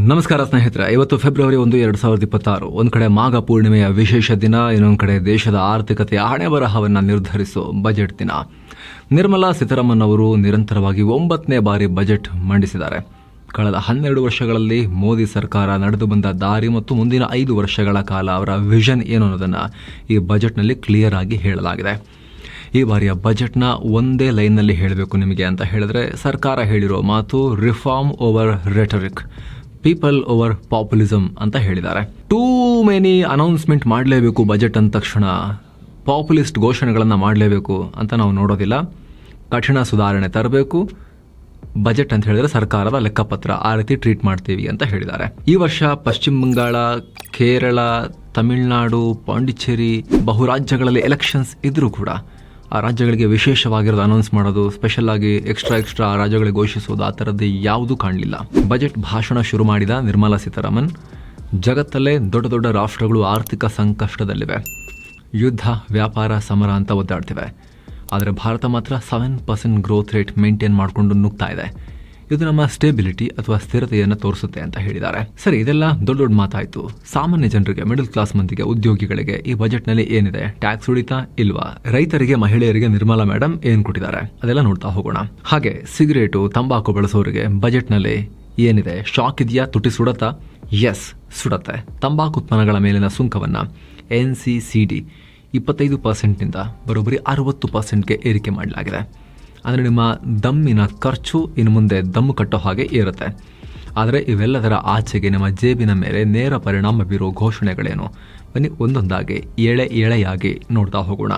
ನಮಸ್ಕಾರ ಸ್ನೇಹಿತರೆ, ಇವತ್ತು ಫೆಬ್ರವರಿ 1, 2026. ಒಂದು ಕಡೆ ಮಾಘ ಪೂರ್ಣಿಮೆಯ ವಿಶೇಷ ದಿನ, ಇನ್ನೊಂದು ಕಡೆ ದೇಶದ ಆರ್ಥಿಕತೆಯ ಹಣೆ ಬರಹವನ್ನು ನಿರ್ಧರಿಸೋ ಬಜೆಟ್ ದಿನ. ನಿರ್ಮಲಾ ಸೀತಾರಾಮನ್ ಅವರು ನಿರಂತರವಾಗಿ 9ನೇ ಬಾರಿ ಬಜೆಟ್ ಮಂಡಿಸಿದ್ದಾರೆ. ಕಳೆದ 12 ವರ್ಷಗಳಲ್ಲಿ ಮೋದಿ ಸರ್ಕಾರ ನಡೆದು ಬಂದ ದಾರಿ ಮತ್ತು ಮುಂದಿನ 5 ವರ್ಷಗಳ ಕಾಲ ಅವರ ವಿಷನ್ ಏನು ಅನ್ನೋದನ್ನು ಈ ಬಜೆಟ್ನಲ್ಲಿ ಕ್ಲಿಯರ್ ಆಗಿ ಹೇಳಲಾಗಿದೆ. ಈ ಬಾರಿಯ ಬಜೆಟ್ನ ಒಂದೇ ಲೈನ್ನಲ್ಲಿ ಹೇಳಬೇಕು ನಿಮಗೆ ಅಂತ ಹೇಳಿದ್ರೆ, ಸರ್ಕಾರ ಹೇಳಿರೋ ಮಾತು reform over rhetoric, people over populism ಅಂತ ಹೇಳಿದ್ದಾರೆ. ಟೂ ಮೆನಿ ಅನೌನ್ಸ್ಮೆಂಟ್ ಮಾಡಲೇಬೇಕು ಬಜೆಟ್ ಅಂದ ತಕ್ಷಣ, ಪಾಪ್ಯುಲಿಸ್ಟ್ ಘೋಷಣೆಗಳನ್ನು ಮಾಡಲೇಬೇಕು ಅಂತ ನಾವು ನೋಡೋದಿಲ್ಲ. ಕಠಿಣ ಸುಧಾರಣೆ ತರಬೇಕು. ಬಜೆಟ್ ಅಂತ ಹೇಳಿದ್ರೆ ಸರ್ಕಾರದ ಲೆಕ್ಕಪತ್ರ, ಆ ರೀತಿ ಟ್ರೀಟ್ ಮಾಡ್ತೀವಿ ಅಂತ ಹೇಳಿದ್ದಾರೆ. ಈ ವರ್ಷ ಪಶ್ಚಿಮ ಬಂಗಾಳ, ಕೇರಳ, ತಮಿಳುನಾಡು, ಪಾಂಡಿಚೇರಿ ಬಹುರಾಜ್ಯಗಳಲ್ಲಿ ಎಲೆಕ್ಷನ್ಸ್ ಇದ್ರೂ ಕೂಡ ಆ ರಾಜ್ಯಗಳಿಗೆ ವಿಶೇಷವಾಗಿರೋದು ಅನೌನ್ಸ್ ಮಾಡೋದು, ಸ್ಪೆಷಲ್ ಆಗಿ ಎಕ್ಸ್ಟ್ರಾ ರಾಜ್ಯಗಳಿಗೆ ಘೋಷಿಸೋದು, ಆ ಥರದ್ದು ಯಾವುದೂ ಕಾಣಲಿಲ್ಲ. ಬಜೆಟ್ ಭಾಷಣ ಶುರು ಮಾಡಿದ ನಿರ್ಮಲಾ ಸೀತಾರಾಮನ್, ಜಗತ್ತಲ್ಲೇ ದೊಡ್ಡ ದೊಡ್ಡ ರಾಷ್ಟ್ರಗಳು ಆರ್ಥಿಕ ಸಂಕಷ್ಟದಲ್ಲಿವೆ, ಯುದ್ಧ, ವ್ಯಾಪಾರ, ಸಮರ ಅಂತ ಒದ್ದಾಡ್ತಿವೆ. ಆದರೆ ಭಾರತ ಮಾತ್ರ 7% ಗ್ರೋತ್ ರೇಟ್ ಮೇಂಟೈನ್ ಮಾಡಿಕೊಂಡು ನುಗ್ತಾ ಇದೆ. ಇದು ನಮ್ಮ ಸ್ಟೇಬಿಲಿಟಿ ಅಥವಾ ಸ್ಥಿರತೆಯನ್ನು ತೋರಿಸುತ್ತೆ ಅಂತ ಹೇಳಿದ್ದಾರೆ. ಸರಿ, ಇದೆಲ್ಲ ದೊಡ್ಡ ದೊಡ್ಡ ಮಾತಾಯಿತು. ಸಾಮಾನ್ಯ ಜನರಿಗೆ, ಮಿಡಲ್ ಕ್ಲಾಸ್ ಮಂದಿಗೆ, ಉದ್ಯೋಗಿಗಳಿಗೆ ಈ ಬಜೆಟ್ನಲ್ಲಿ ಏನಿದೆ? ಟ್ಯಾಕ್ಸ್ ಉಳಿತಾ ಇಲ್ವಾ? ರೈತರಿಗೆ, ಮಹಿಳೆಯರಿಗೆ ನಿರ್ಮಲಾ ಮೇಡಮ್ ಏನು ಕೊಟ್ಟಿದ್ದಾರೆ ಅದೆಲ್ಲ ನೋಡ್ತಾ ಹೋಗೋಣ. ಹಾಗೆ ಸಿಗರೇಟು, ತಂಬಾಕು ಬಳಸೋರಿಗೆ ಬಜೆಟ್ನಲ್ಲಿ ಏನಿದೆ? ಶಾಕ್ ಇದೆಯಾ? ತುಟಿ ಸುಡತ್ತಾ? ಎಸ್, ಸುಡತ್ತೆ. ತಂಬಾಕು ಉತ್ಪನ್ನಗಳ ಮೇಲಿನ ಸುಂಕವನ್ನು NCCD 25%ನಿಂದ ಬರೋಬ್ಬರಿ 60%ಗೆ ಏರಿಕೆ ಮಾಡಲಾಗಿದೆ. ಅಂದರೆ ನಿಮ್ಮ ದಮ್ಮಿನ ಖರ್ಚು ಇನ್ನು ಮುಂದೆ ದಮ್ಮು ಕಟ್ಟೋ ಹಾಗೆ ಇರುತ್ತೆ. ಆದರೆ ಇವೆಲ್ಲದರ ಆಚೆಗೆ ನಿಮ್ಮ ಜೇಬಿನ ಮೇಲೆ ನೇರ ಪರಿಣಾಮ ಬೀರೋ ಘೋಷಣೆಗಳೇನು? ಬನ್ನಿ ಒಂದೊಂದಾಗಿ ಎಳೆಯಾಗಿ ನೋಡ್ತಾ ಹೋಗೋಣ.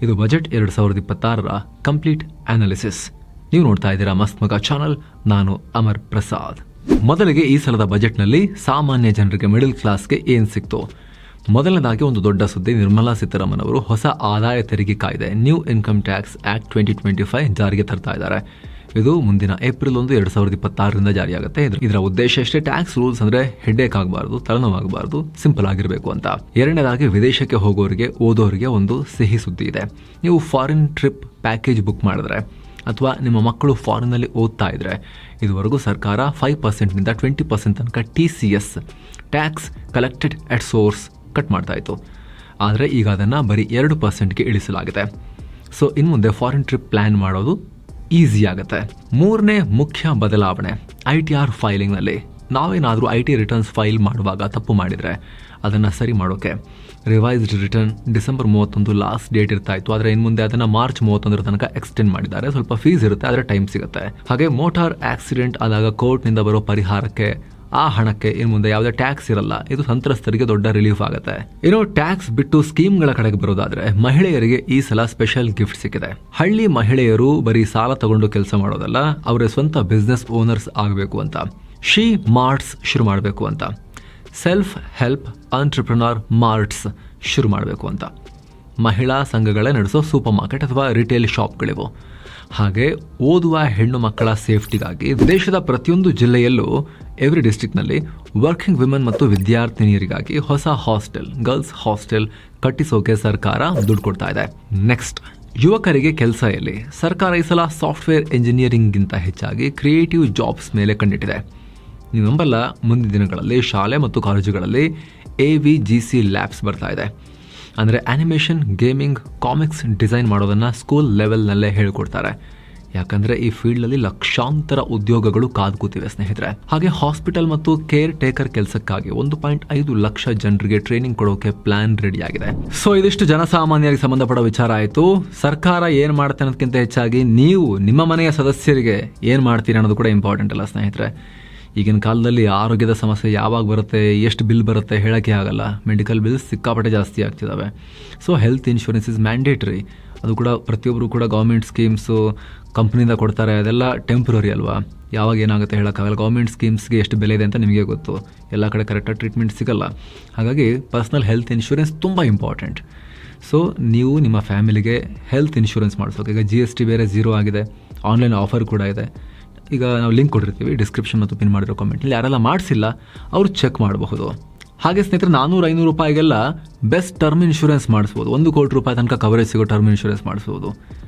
ಇದು ಬಜೆಟ್ 2026ರ ಕಂಪ್ಲೀಟ್ ಅನಾಲಿಸಿಸ್. ನೀವು ನೋಡ್ತಾ ಇದ್ದೀರಾ ಮಸ್ತ್ ಮಗ ಚಾನಲ್. ನಾನು ಅಮರ್ ಪ್ರಸಾದ್. ಮೊದಲಿಗೆ ಈ ಸಲದ ಬಜೆಟ್ನಲ್ಲಿ ಸಾಮಾನ್ಯ ಜನರಿಗೆ, ಮಿಡಲ್ ಕ್ಲಾಸ್ಗೆ ಏನು ಸಿಕ್ತು? ಮೊದಲನೇದಾಗಿ ಒಂದು ದೊಡ್ಡ ಸುದ್ದಿ, ನಿರ್ಮಲಾ ಸೀತಾರಾಮನ್ ಅವರು ಹೊಸ ಆದಾಯ ತೆರಿಗೆ ಕಾಯ್ದೆ, ನ್ಯೂ ಇನ್ಕಮ್ ಟ್ಯಾಕ್ಸ್ ಆಕ್ಟ್ 2025 ಜಾರಿಗೆ ತರ್ತಾ ಇದ್ದಾರೆ. ಇದು ಮುಂದಿನ ಏಪ್ರಿಲ್ 1, 2026ರಿಂದ ಜಾರಿಯಾಗುತ್ತೆ. ಇದರ ಉದ್ದೇಶ ಎಷ್ಟೇ? ಟ್ಯಾಕ್ಸ್ ರೂಲ್ಸ್ ಅಂದ್ರೆ ಹೆಡ್ಡೇಕ್ ಆಗಬಾರ್ದು, ತಲೆನೋವಾಗಬಾರ್ದು, ಸಿಂಪಲ್ ಆಗಿರಬೇಕು ಅಂತ. ಎರಡನೇದಾಗಿ ವಿದೇಶಕ್ಕೆ ಹೋಗೋರಿಗೆ, ಓದೋರಿಗೆ ಒಂದು ಸಿಹಿ ಸುದ್ದಿ ಇದೆ. ನೀವು ಫಾರಿನ್ ಟ್ರಿಪ್ ಪ್ಯಾಕೇಜ್ ಬುಕ್ ಮಾಡಿದ್ರೆ ಅಥವಾ ನಿಮ್ಮ ಮಕ್ಕಳು ಫಾರಿನ್ನಲ್ಲಿ ಓದ್ತಾ ಇದ್ರೆ, ಇದುವರೆಗೂ ಸರ್ಕಾರ 5%ನಿಂದ 20% ತನಕ TCS tax collected at source cut ಮಾಡ್ತಾ ಇತ್ತು. ಆದರೆ ಈಗ ಅದನ್ನು ಬರೀ 2%ಗೆ ಇಳಿಸಲಾಗಿದೆ. ಸೊ ಇನ್ನು ಮುಂದೆ ಫಾರಿನ್ ಟ್ರಿಪ್ ಪ್ಲ್ಯಾನ್ ಮಾಡೋದು ಈಸಿ ಆಗುತ್ತೆ. ಮೂರನೇ ಮುಖ್ಯ ಬದಲಾವಣೆ, ITR ಫೈಲಿಂಗ್ನಲ್ಲಿ ನಾವೇನಾದರೂ IT ರಿಟರ್ನ್ಸ್ ಫೈಲ್ ಮಾಡುವಾಗ ತಪ್ಪು ಮಾಡಿದರೆ ಅದನ್ನು ಸರಿ ಮಾಡೋಕ್ಕೆ revised return December 31 last date ಇರ್ತಾ ಇತ್ತು. ಆದರೆ ಇನ್ನು ಮುಂದೆ ಅದನ್ನು ಮಾರ್ಚ್ 31 ತನಕ ಎಕ್ಸ್ಟೆಂಡ್ ಮಾಡಿದ್ದಾರೆ. ಸ್ವಲ್ಪ ಫೀಸ್ ಇರುತ್ತೆ, ಆದರೆ ಟೈಮ್ ಸಿಗುತ್ತೆ. ಹಾಗೆ ಮೋಟಾರ್ ಆಕ್ಸಿಡೆಂಟ್ ಆದಾಗ ಕೋರ್ಟ್ನಿಂದ ಬರೋ ಪರಿಹಾರಕ್ಕೆ, ಆ ಹಣಕ್ಕೆ ಇನ್ನು ಮುಂದೆ ಯಾವುದೇ ಟ್ಯಾಕ್ಸ್ ಇರಲ್ಲ. ಇದು ಸಂತ್ರಸ್ತರಿಗೆ ದೊಡ್ಡ ರಿಲೀಫ್ ಆಗುತ್ತೆ. ಇನ್ನು ಟ್ಯಾಕ್ಸ್ ಬಿಟ್ಟು ಸ್ಕೀಮ್ಗಳ ಕಡೆಗೆ ಬರೋದಾದ್ರೆ, ಮಹಿಳೆಯರಿಗೆ ಈ ಸಲ ಸ್ಪೆಷಲ್ ಗಿಫ್ಟ್ ಸಿಕ್ಕಿದೆ. ಹಳ್ಳಿ ಮಹಿಳೆಯರು ಬರೀ ಸಾಲ ತಗೊಂಡು ಕೆಲಸ ಮಾಡೋದಲ್ಲ, ಅವರ ಸ್ವಂತ ಬಿಸ್ನೆಸ್ ಓನರ್ಸ್ ಆಗಬೇಕು ಅಂತ, ಶಿ ಮಾರ್ಟ್ಸ್ ಶುರು ಮಾಡಬೇಕು ಅಂತ, ಸೆಲ್ಫ್ ಹೆಲ್ಪ್ ಆಂಟ್ರಪ್ರನರ್ ಮಾರ್ಟ್ಸ್ ಶುರು ಮಾಡಬೇಕು ಅಂತ, ಮಹಿಳಾ ಸಂಘಗಳೇ ನಡೆಸೋ ಸೂಪರ್ ಮಾರ್ಕೆಟ್ ಅಥವಾ ರಿಟೇಲ್ ಶಾಪ್ಗಳಿವು. ಹಾಗೆ ಓದುವ ಹೆಣ್ಣು ಮಕ್ಕಳ ಸೇಫ್ಟಿಗಾಗಿ ದೇಶದ ಪ್ರತಿಯೊಂದು ಜಿಲ್ಲೆಯಲ್ಲೂ, ಎವ್ರಿ ಡಿಸ್ಟ್ರಿಕ್ಟ್ನಲ್ಲಿ ವರ್ಕಿಂಗ್ ವಿಮೆನ್ ಮತ್ತು ವಿದ್ಯಾರ್ಥಿನಿಯರಿಗಾಗಿ ಹೊಸ ಹಾಸ್ಟೆಲ್, ಗರ್ಲ್ಸ್ ಹಾಸ್ಟೆಲ್ ಕಟ್ಟಿಸೋಕೆ ಸರ್ಕಾರ ದುಡ್ಡು ಕೊಡ್ತಾ ಇದೆ. ನೆಕ್ಸ್ಟ್, ಯುವಕರಿಗೆ ಕೆಲಸ ಎಲ್ಲಿ? ಸರ್ಕಾರ ಈ ಸಲ ಸಾಫ್ಟ್ವೇರ್ ಇಂಜಿನಿಯರಿಂಗ್ಗಿಂತ ಹೆಚ್ಚಾಗಿ ಕ್ರಿಯೇಟಿವ್ ಜಾಬ್ಸ್ ಮೇಲೆ ಕಂಡಿಟ್ಟಿದೆ. ನೀವು ನಂಬಲ್ಲ, ಮುಂದಿನ ದಿನಗಳಲ್ಲಿ ಶಾಲೆ ಮತ್ತು ಕಾಲೇಜುಗಳಲ್ಲಿ AVGC ಲ್ಯಾಬ್ಸ್ ಬರ್ತಾ ಇದೆ. ಅಂದರೆ ಆ್ಯನಿಮೇಷನ್, ಗೇಮಿಂಗ್, ಕಾಮಿಕ್ಸ್ ಡಿಸೈನ್ ಮಾಡೋದನ್ನು ಸ್ಕೂಲ್ ಲೆವೆಲ್ನಲ್ಲೇ ಹೇಳ್ಕೊಡ್ತಾರೆ. ಯಾಕಂದರೆ ಈ ಫೀಲ್ಡಲ್ಲಿ ಲಕ್ಷಾಂತರ ಉದ್ಯೋಗಗಳು ಕಾದು ಕೂತಿವೆ ಸ್ನೇಹಿತರೆ. ಹಾಗೆ ಹಾಸ್ಪಿಟಲ್ ಮತ್ತು ಕೇರ್ ಟೇಕರ್ ಕೆಲಸಕ್ಕಾಗಿ 1.5 ಲಕ್ಷ ಜನರಿಗೆ ಟ್ರೈನಿಂಗ್ ಕೊಡೋಕೆ ಪ್ಲಾನ್ ರೆಡಿಯಾಗಿದೆ. ಸೊ ಇದಿಷ್ಟು ಜನಸಾಮಾನ್ಯರಿಗೆ ಸಂಬಂಧಪಡೋ ವಿಚಾರ ಆಯಿತು. ಸರ್ಕಾರ ಏನು ಮಾಡುತ್ತೆ ಅನ್ನೋದಕ್ಕಿಂತ ಹೆಚ್ಚಾಗಿ ನೀವು ನಿಮ್ಮ ಮನೆಯ ಸದಸ್ಯರಿಗೆ ಏನು ಮಾಡ್ತೀರಿ ಅನ್ನೋದು ಕೂಡ ಇಂಪಾರ್ಟೆಂಟ್ ಅಲ್ಲ ಸ್ನೇಹಿತರೆ. ಈಗಿನ ಕಾಲದಲ್ಲಿ ಆರೋಗ್ಯದ ಸಮಸ್ಯೆ ಯಾವಾಗ ಬರುತ್ತೆ, ಎಷ್ಟು ಬಿಲ್ ಬರುತ್ತೆ ಹೇಳೋಕ್ಕೆ ಆಗಲ್ಲ. ಮೆಡಿಕಲ್ ಬಿಲ್ಸ್ ಸಿಕ್ಕಾಪಟ್ಟೆ ಜಾಸ್ತಿ ಆಗ್ತಿದ್ದಾವೆ. So health insurance is mandatory. ಅದು ಕೂಡ ಪ್ರತಿಯೊಬ್ಬರು ಕೂಡ ಗೌರ್ಮೆಂಟ್ ಸ್ಕೀಮ್ಸು ಕಂಪ್ನಿಯಿಂದ ಕೊಡ್ತಾರೆ. ಅದೆಲ್ಲ ಟೆಂಪ್ರರಿ ಅಲ್ವಾ, ಯಾವಾಗ ಏನಾಗುತ್ತೆ ಹೇಳೋಕ್ಕಾಗಲ್ಲ. ಗೌರ್ಮೆಂಟ್ ಸ್ಕೀಮ್ಸ್ಗೆ ಎಷ್ಟು ಬೆಲೆ ಇದೆ ಅಂತ ನಿಮಗೆ ಗೊತ್ತು. ಎಲ್ಲ ಕಡೆ ಕರೆಕ್ಟಾಗಿ ಟ್ರೀಟ್ಮೆಂಟ್ ಸಿಗಲ್ಲ. ಹಾಗಾಗಿ ಪರ್ಸ್ನಲ್ ಹೆಲ್ತ್ ಇನ್ಶೂರೆನ್ಸ್ ತುಂಬ ಇಂಪಾರ್ಟೆಂಟ್. ಸೊ ನೀವು ನಿಮ್ಮ ಫ್ಯಾಮಿಲಿಗೆ ಹೆಲ್ತ್ ಇನ್ಶೂರೆನ್ಸ್ ಮಾಡಿಸೋಕೆ, ಈಗ GST ಬೇರೆ 0 ಆಗಿದೆ, ಆನ್ಲೈನ್ ಆಫರ್ ಕೂಡ ಇದೆ. ಈಗ ನಾವು ಲಿಂಕ್ ಕೊಟ್ಟಿರ್ತೀವಿ ಡಿಸ್ಕ್ರಿಪ್ಷನ್ ಮತ್ತು ಪಿನ್ ಮಾಡಿರೋ ಕಾಮೆಂಟ್ನಲ್ಲಿ. ಯಾರೆಲ್ಲ ಮಾಡಿಸಿಲ್ಲ ಅವರು ಚೆಕ್ ಮಾಡಬಹುದು. ಹಾಗೆ ಸ್ನೇಹಿತರೆ, 400-500 ರೂಪಾಯಿಗೆಲ್ಲ ಬೆಸ್ಟ್ ಟರ್ಮ್ ಇನ್ಶೂರೆನ್ಸ್ ಮಾಡಿಸ್ಬೋದು. 1 ಕೋಟಿ ರೂಪಾಯಿ ತನಕ ಕವರೇಜ್ ಸಿಗೋ ಟರ್ಮ್ ಇನ್ಶೂರೆನ್ಸ್ ಮಾಡಿಸ್ಬೋದು.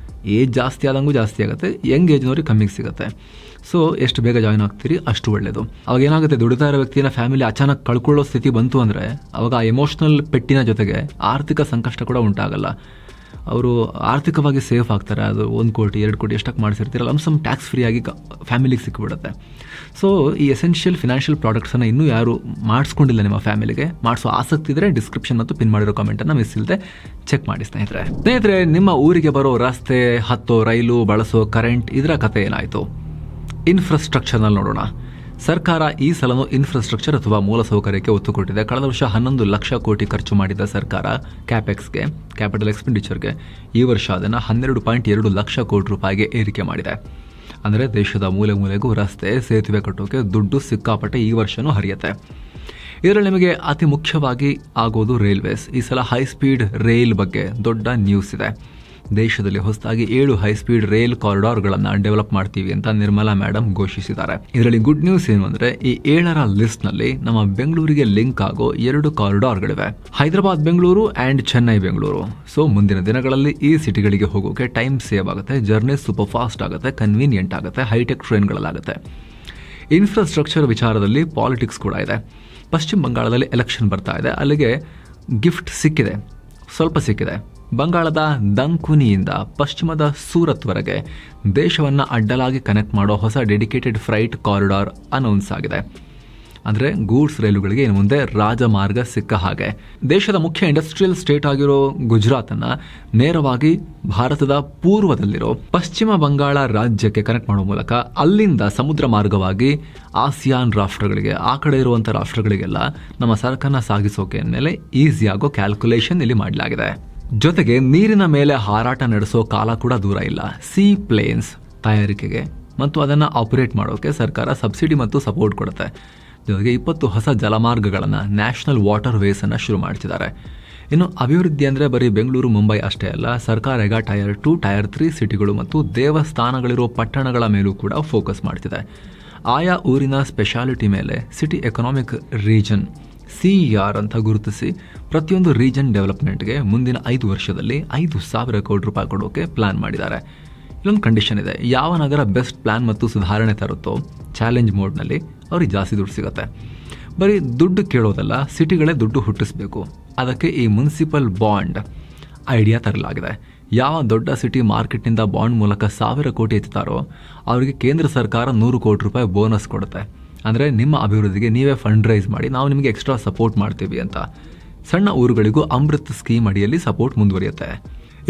ಏಜ್ ಜಾಸ್ತಿ ಆದಂಗೂ ಜಾಸ್ತಿ ಆಗುತ್ತೆ, ಯಂಗ್ ಏಜ್ನವ್ರಿಗೆ ಕಮ್ಮಿಗೆ ಸಿಗುತ್ತೆ. ಸೊ ಎಷ್ಟು ಬೇಗ ಜಾಯ್ನ್ ಆಗ್ತೀರಿ ಅಷ್ಟು ಒಳ್ಳೆಯದು. ಅವಾಗ ಏನಾಗುತ್ತೆ, ದುಡಿತಾ ಇರೋ ವ್ಯಕ್ತಿನ ಫ್ಯಾಮಿಲಿ ಅಚಾನಕ್ ಕಳ್ಕೊಳ್ಳೋ ಸ್ಥಿತಿ ಬಂತು ಅಂದರೆ ಅವಾಗ ಆ ಎಮೋಷ್ನಲ್ ಪೆಟ್ಟಿನ ಜೊತೆಗೆ ಆರ್ಥಿಕ ಸಂಕಷ್ಟ ಕೂಡ ಉಂಟಾಗಲ್ಲ. ಅವರು ಆರ್ಥಿಕವಾಗಿ ಸೇಫ್ ಆಗ್ತಾರೆ. ಅದು 1 ಕೋಟಿ 2 ಕೋಟಿ ಎಷ್ಟಕ್ಕೆ ಮಾಡಿಸಿರ್ತೀರ ಲಮ್ಸಮ್ ಟ್ಯಾಕ್ಸ್ ಫ್ರೀ ಆಗಿ ಫ್ಯಾಮಿಲಿಗೆ ಸಿಕ್ಕಿಬಿಡುತ್ತೆ. ಸೊ ಈ ಎಸೆನ್ಷಿಯಲ್ ಫಿನಾನ್ಷಿಯಲ್ ಪ್ರಾಡಕ್ಟ್ಸನ್ನು ಇನ್ನೂ ಯಾರು ಮಾಡಿಸ್ಕೊಂಡಿಲ್ಲ ನಿಮ್ಮ ಫ್ಯಾಮಿಲಿಗೆ, ಮಾಡಿಸೋ ಆಸಕ್ತಿ ಇದ್ದರೆ ಡಿಸ್ಕ್ರಿಪ್ಷನ್ ಮತ್ತು ಪಿನ್ ಮಾಡಿರೋ ಕಾಮೆಂಟನ್ನು ಮಿಸ್ ಇಲ್ಲದೆ ಚೆಕ್ ಮಾಡಿ ಸ್ನೇಹಿತರೆ. ನಿಮ್ಮ ಊರಿಗೆ ಬರೋ ರಸ್ತೆ, ಹತ್ತೋ ರೈಲು, ಬಳಸೋ ಕರೆಂಟ್, ಇದರ ಕಥೆ ಏನಾಯಿತು? ಇನ್ಫ್ರಾಸ್ಟ್ರಕ್ಚರ್ನಲ್ಲಿ ನೋಡೋಣ. ಸರ್ಕಾರ ಈ ಸಲನೂ ಇನ್ಫ್ರಾಸ್ಟ್ರಕ್ಚರ್ ಅಥವಾ ಮೂಲಸೌಕರ್ಯಕ್ಕೆ ಒತ್ತು ಕೊಟ್ಟಿದೆ. ಕಳೆದ ವರ್ಷ 11 ಲಕ್ಷ ಕೋಟಿ ಖರ್ಚು ಮಾಡಿದ್ದ ಸರ್ಕಾರ ಕ್ಯಾಪೆಕ್ಸ್ಗೆ, ಕ್ಯಾಪಿಟಲ್ ಎಕ್ಸ್ಪೆಂಡಿಚರ್ಗೆ, ಈ ವರ್ಷ ಅದನ್ನು 12.2 ಲಕ್ಷ ಕೋಟಿ ರೂಪಾಯಿಗೆ ಏರಿಕೆ ಮಾಡಿದೆ. ಅಂದರೆ ದೇಶದ ಮೂಲೆ ಮೂಲೆಗೂ ರಸ್ತೆ, ಸೇತುವೆ ಕಟ್ಟೋಕೆ ದುಡ್ಡು ಸಿಕ್ಕಾಪಟ್ಟೆ ಈ ವರ್ಷವೂ ಹರಿಯುತ್ತೆ. ಇದರಲ್ಲಿ ನಿಮಗೆ ಅತಿ ಮುಖ್ಯವಾಗಿ ಆಗೋದು ರೈಲ್ವೇಸ್. ಈ ಸಲ ಹೈಸ್ಪೀಡ್ ರೈಲ್ ಬಗ್ಗೆ ದೊಡ್ಡ ನ್ಯೂಸ್ ಇದೆ. ದೇಶದಲ್ಲಿ ಹೊಸದಾಗಿ 7 ಹೈಸ್ಪೀಡ್ ರೈಲ್ ಕಾರಿಡಾರ್ಗಳನ್ನು ಡೆವಲಪ್ ಮಾಡ್ತೀವಿ ಅಂತ ನಿರ್ಮಲಾ ಮೇಡಮ್ ಘೋಷಿಸಿದ್ದಾರೆ. ಇದರಲ್ಲಿ ಗುಡ್ ನ್ಯೂಸ್ ಏನು ಅಂದರೆ, ಈ 7ರ ಲಿಸ್ಟ್ನಲ್ಲಿ ನಮ್ಮ ಬೆಂಗಳೂರಿಗೆ ಲಿಂಕ್ ಆಗೋ 2 ಕಾರಿಡಾರ್ಗಳಿವೆ, ಹೈದರಾಬಾದ್ ಬೆಂಗಳೂರು ಆ್ಯಂಡ್ ಚೆನ್ನೈ ಬೆಂಗಳೂರು. ಸೊ ಮುಂದಿನ ದಿನಗಳಲ್ಲಿ ಈ ಸಿಟಿಗಳಿಗೆ ಹೋಗೋಕೆ ಟೈಮ್ ಸೇವ್ ಆಗುತ್ತೆ, ಜರ್ನಿ ಸೂಪರ್ ಫಾಸ್ಟ್ ಆಗುತ್ತೆ, ಕನ್ವೀನಿಯೆಂಟ್ ಆಗುತ್ತೆ, ಹೈಟೆಕ್ ಟ್ರೈನ್ಗಳಲ್ಲಾಗುತ್ತೆ. ಇನ್ಫ್ರಾಸ್ಟ್ರಕ್ಚರ್ ವಿಚಾರದಲ್ಲಿ ಪಾಲಿಟಿಕ್ಸ್ ಕೂಡ ಇದೆ. ಪಶ್ಚಿಮ ಬಂಗಾಳದಲ್ಲಿ ಎಲೆಕ್ಷನ್ ಬರ್ತಾ ಇದೆ, ಅಲ್ಲಿಗೆ ಗಿಫ್ಟ್ ಸಿಕ್ಕಿದೆ, ಸ್ವಲ್ಪ ಸಿಕ್ಕಿದೆ. ಬಂಗಾಳದ ದಂಕುನಿಯಿಂದ ಪಶ್ಚಿಮದ ಸೂರತ್ವರೆಗೆ ದೇಶವನ್ನು ಅಡ್ಡಲಾಗಿ ಕನೆಕ್ಟ್ ಮಾಡೋ ಹೊಸ ಡೆಡಿಕೇಟೆಡ್ ಫ್ರೈಟ್ ಕಾರಿಡಾರ್ ಅನೌನ್ಸ್ ಆಗಿದೆ. ಅಂದರೆ ಗೂಡ್ಸ್ ರೈಲುಗಳಿಗೆ ಇನ್ನು ಮುಂದೆ ರಾಜಮಾರ್ಗ ಸಿಕ್ಕ ಹಾಗೆ. ದೇಶದ ಮುಖ್ಯ ಇಂಡಸ್ಟ್ರಿಯಲ್ ಸ್ಟೇಟ್ ಆಗಿರೋ ಗುಜರಾತನ್ನು ನೇರವಾಗಿ ಭಾರತದ ಪೂರ್ವದಲ್ಲಿರೋ ಪಶ್ಚಿಮ ಬಂಗಾಳ ರಾಜ್ಯಕ್ಕೆ ಕನೆಕ್ಟ್ ಮಾಡೋ ಮೂಲಕ ಅಲ್ಲಿಂದ ಸಮುದ್ರ ಮಾರ್ಗವಾಗಿ ಆಸಿಯಾನ್ ರಾಷ್ಟ್ರಗಳಿಗೆ, ಆ ಕಡೆ ಇರುವಂಥ ರಾಷ್ಟ್ರಗಳಿಗೆಲ್ಲ ನಮ್ಮ ಸರಕನ್ನು ಸಾಗಿಸೋಕೆ ಮೇಲೆ ಈಸಿಯಾಗೋ ಕ್ಯಾಲ್ಕುಲೇಷನ್ ಇಲ್ಲಿ ಮಾಡಲಾಗಿದೆ. ಜೊತೆಗೆ ನೀರಿನ ಮೇಲೆ ಹಾರಾಟ ನಡೆಸೋ ಕಾಲ ಕೂಡ ದೂರ ಇಲ್ಲ. ಸೀ ಪ್ಲೇನ್ಸ್ ತಯಾರಿಕೆಗೆ ಮತ್ತು ಅದನ್ನು ಆಪರೇಟ್ ಮಾಡೋಕೆ ಸರ್ಕಾರ ಸಬ್ಸಿಡಿ ಮತ್ತು ಸಪೋರ್ಟ್ ಕೊಡುತ್ತೆ. ಜೊತೆಗೆ 20 ಹೊಸ ಜಲಮಾರ್ಗಗಳನ್ನು, ನ್ಯಾಷನಲ್ ವಾಟರ್ ವೇಸನ್ನು ಶುರು ಮಾಡ್ತಿದ್ದಾರೆ. ಇನ್ನು ಅಭಿವೃದ್ಧಿ ಅಂದರೆ ಬರೀ ಬೆಂಗಳೂರು, ಮುಂಬೈ ಅಷ್ಟೇ ಅಲ್ಲ, ಸರ್ಕಾರ ಈಗ ಟೈರ್ 2, ಟೈರ್ 3 ಸಿಟಿಗಳು ಮತ್ತು ದೇವಸ್ಥಾನಗಳಿರೋ ಪಟ್ಟಣಗಳ ಮೇಲೂ ಕೂಡ ಫೋಕಸ್ ಮಾಡ್ತಿದೆ. ಆಯಾ ಊರಿನ ಸ್ಪೆಷಾಲಿಟಿ ಮೇಲೆ ಸಿಟಿ ಎಕನಾಮಿಕ್ ರೀಜನ್ CER ಅಂತ ಗುರುತಿಸಿ ಪ್ರತಿಯೊಂದು ರೀಜನ್ ಡೆವಲಪ್ಮೆಂಟ್ಗೆ ಮುಂದಿನ 5 ವರ್ಷದಲ್ಲಿ 5,000 ಕೋಟಿ ರೂಪಾಯಿ ಕೊಡೋಕೆ ಪ್ಲಾನ್ ಮಾಡಿದ್ದಾರೆ. ಇಲ್ಲೊಂದು ಕಂಡೀಷನ್ ಇದೆ, ಯಾವ ನಗರ ಬೆಸ್ಟ್ ಪ್ಲಾನ್ ಮತ್ತು ಸುಧಾರಣೆ ತರುತ್ತೋ ಚಾಲೆಂಜ್ ಮೋಡ್ನಲ್ಲಿ ಅವ್ರಿಗೆ ಜಾಸ್ತಿ ದುಡ್ಡು ಸಿಗುತ್ತೆ. ಬರೀ ದುಡ್ಡು ಕೇಳೋದಲ್ಲ, ಸಿಟಿಗಳೇ ದುಡ್ಡು ಹುಟ್ಟಿಸ್ಬೇಕು. ಅದಕ್ಕೆ ಈ ಮುನ್ಸಿಪಲ್ ಬಾಂಡ್ ಐಡಿಯಾ ತರಲಾಗಿದೆ. ಯಾವ ದೊಡ್ಡ ಸಿಟಿ ಮಾರ್ಕೆಟ್ನಿಂದ ಬಾಂಡ್ ಮೂಲಕ 1,000 ಕೋಟಿ ಎತ್ತುತ್ತಾರೋ ಅವರಿಗೆ ಕೇಂದ್ರ ಸರ್ಕಾರ 100 ಕೋಟಿ ರೂಪಾಯಿ ಬೋನಸ್ ಕೊಡುತ್ತೆ. ಅಂದರೆ ನಿಮ್ಮ ಅಭಿವೃದ್ಧಿಗೆ ನೀವೇ ಫಂಡ್ ರೈಸ್ ಮಾಡಿ ನಾವು ನಿಮಗೆ ಎಕ್ಸ್ಟ್ರಾ ಸಪೋರ್ಟ್ ಮಾಡ್ತೀವಿ ಅಂತ. ಸಣ್ಣ ಊರುಗಳಿಗೂ ಅಮೃತ್ ಸ್ಕೀಮ್ ಅಡಿಯಲ್ಲಿ ಸಪೋರ್ಟ್ ಮುಂದುವರಿಯುತ್ತೆ.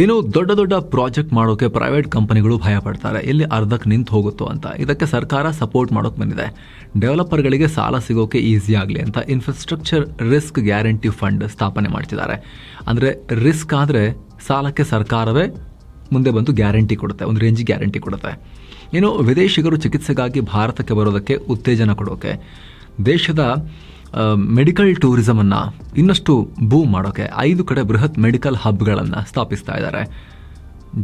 ಇನ್ನು ದೊಡ್ಡ ದೊಡ್ಡ ಪ್ರಾಜೆಕ್ಟ್ ಮಾಡೋಕೆ ಪ್ರೈವೇಟ್ ಕಂಪನಿಗಳು ಭಯ ಪಡ್ತಾರೆ, ಎಲ್ಲಿ ಅರ್ಧಕ್ಕೆ ನಿಂತು ಹೋಗುತ್ತೋ ಅಂತ. ಇದಕ್ಕೆ ಸರ್ಕಾರ ಸಪೋರ್ಟ್ ಮಾಡೋಕೆ ಬಂದಿದೆ. ಡೆವಲಪರ್ಗಳಿಗೆ ಸಾಲ ಸಿಗೋಕೆ ಈಸಿ ಆಗಲಿ ಅಂತ ಇನ್ಫ್ರಾಸ್ಟ್ರಕ್ಚರ್ ರಿಸ್ಕ್ ಗ್ಯಾರಂಟಿ ಫಂಡ್ ಸ್ಥಾಪನೆ ಮಾಡ್ತಿದ್ದಾರೆ. ಅಂದರೆ ರಿಸ್ಕ್ ಆದರೆ ಸಾಲಕ್ಕೆ ಸರ್ಕಾರವೇ ಮುಂದೆ ಬಂದು ಗ್ಯಾರಂಟಿ ಕೊಡುತ್ತೆ, ಒಂದು ರೇಂಜ್ ಗ್ಯಾರಂಟಿ ಕೊಡುತ್ತೆ. ಇನ್ನು ವಿದೇಶಿಗರು ಚಿಕಿತ್ಸೆಗಾಗಿ ಭಾರತಕ್ಕೆ ಬರೋದಕ್ಕೆ ಉತ್ತೇಜನ ಕೊಡೋಕೆ, ದೇಶದ ಮೆಡಿಕಲ್ ಟೂರಿಸಮನ್ನು ಇನ್ನಷ್ಟು ಬೂಮ್ ಮಾಡೋಕೆ 5 ಕಡೆ ಬೃಹತ್ ಮೆಡಿಕಲ್ ಹಬ್ಗಳನ್ನು ಸ್ಥಾಪಿಸ್ತಾ ಇದ್ದಾರೆ.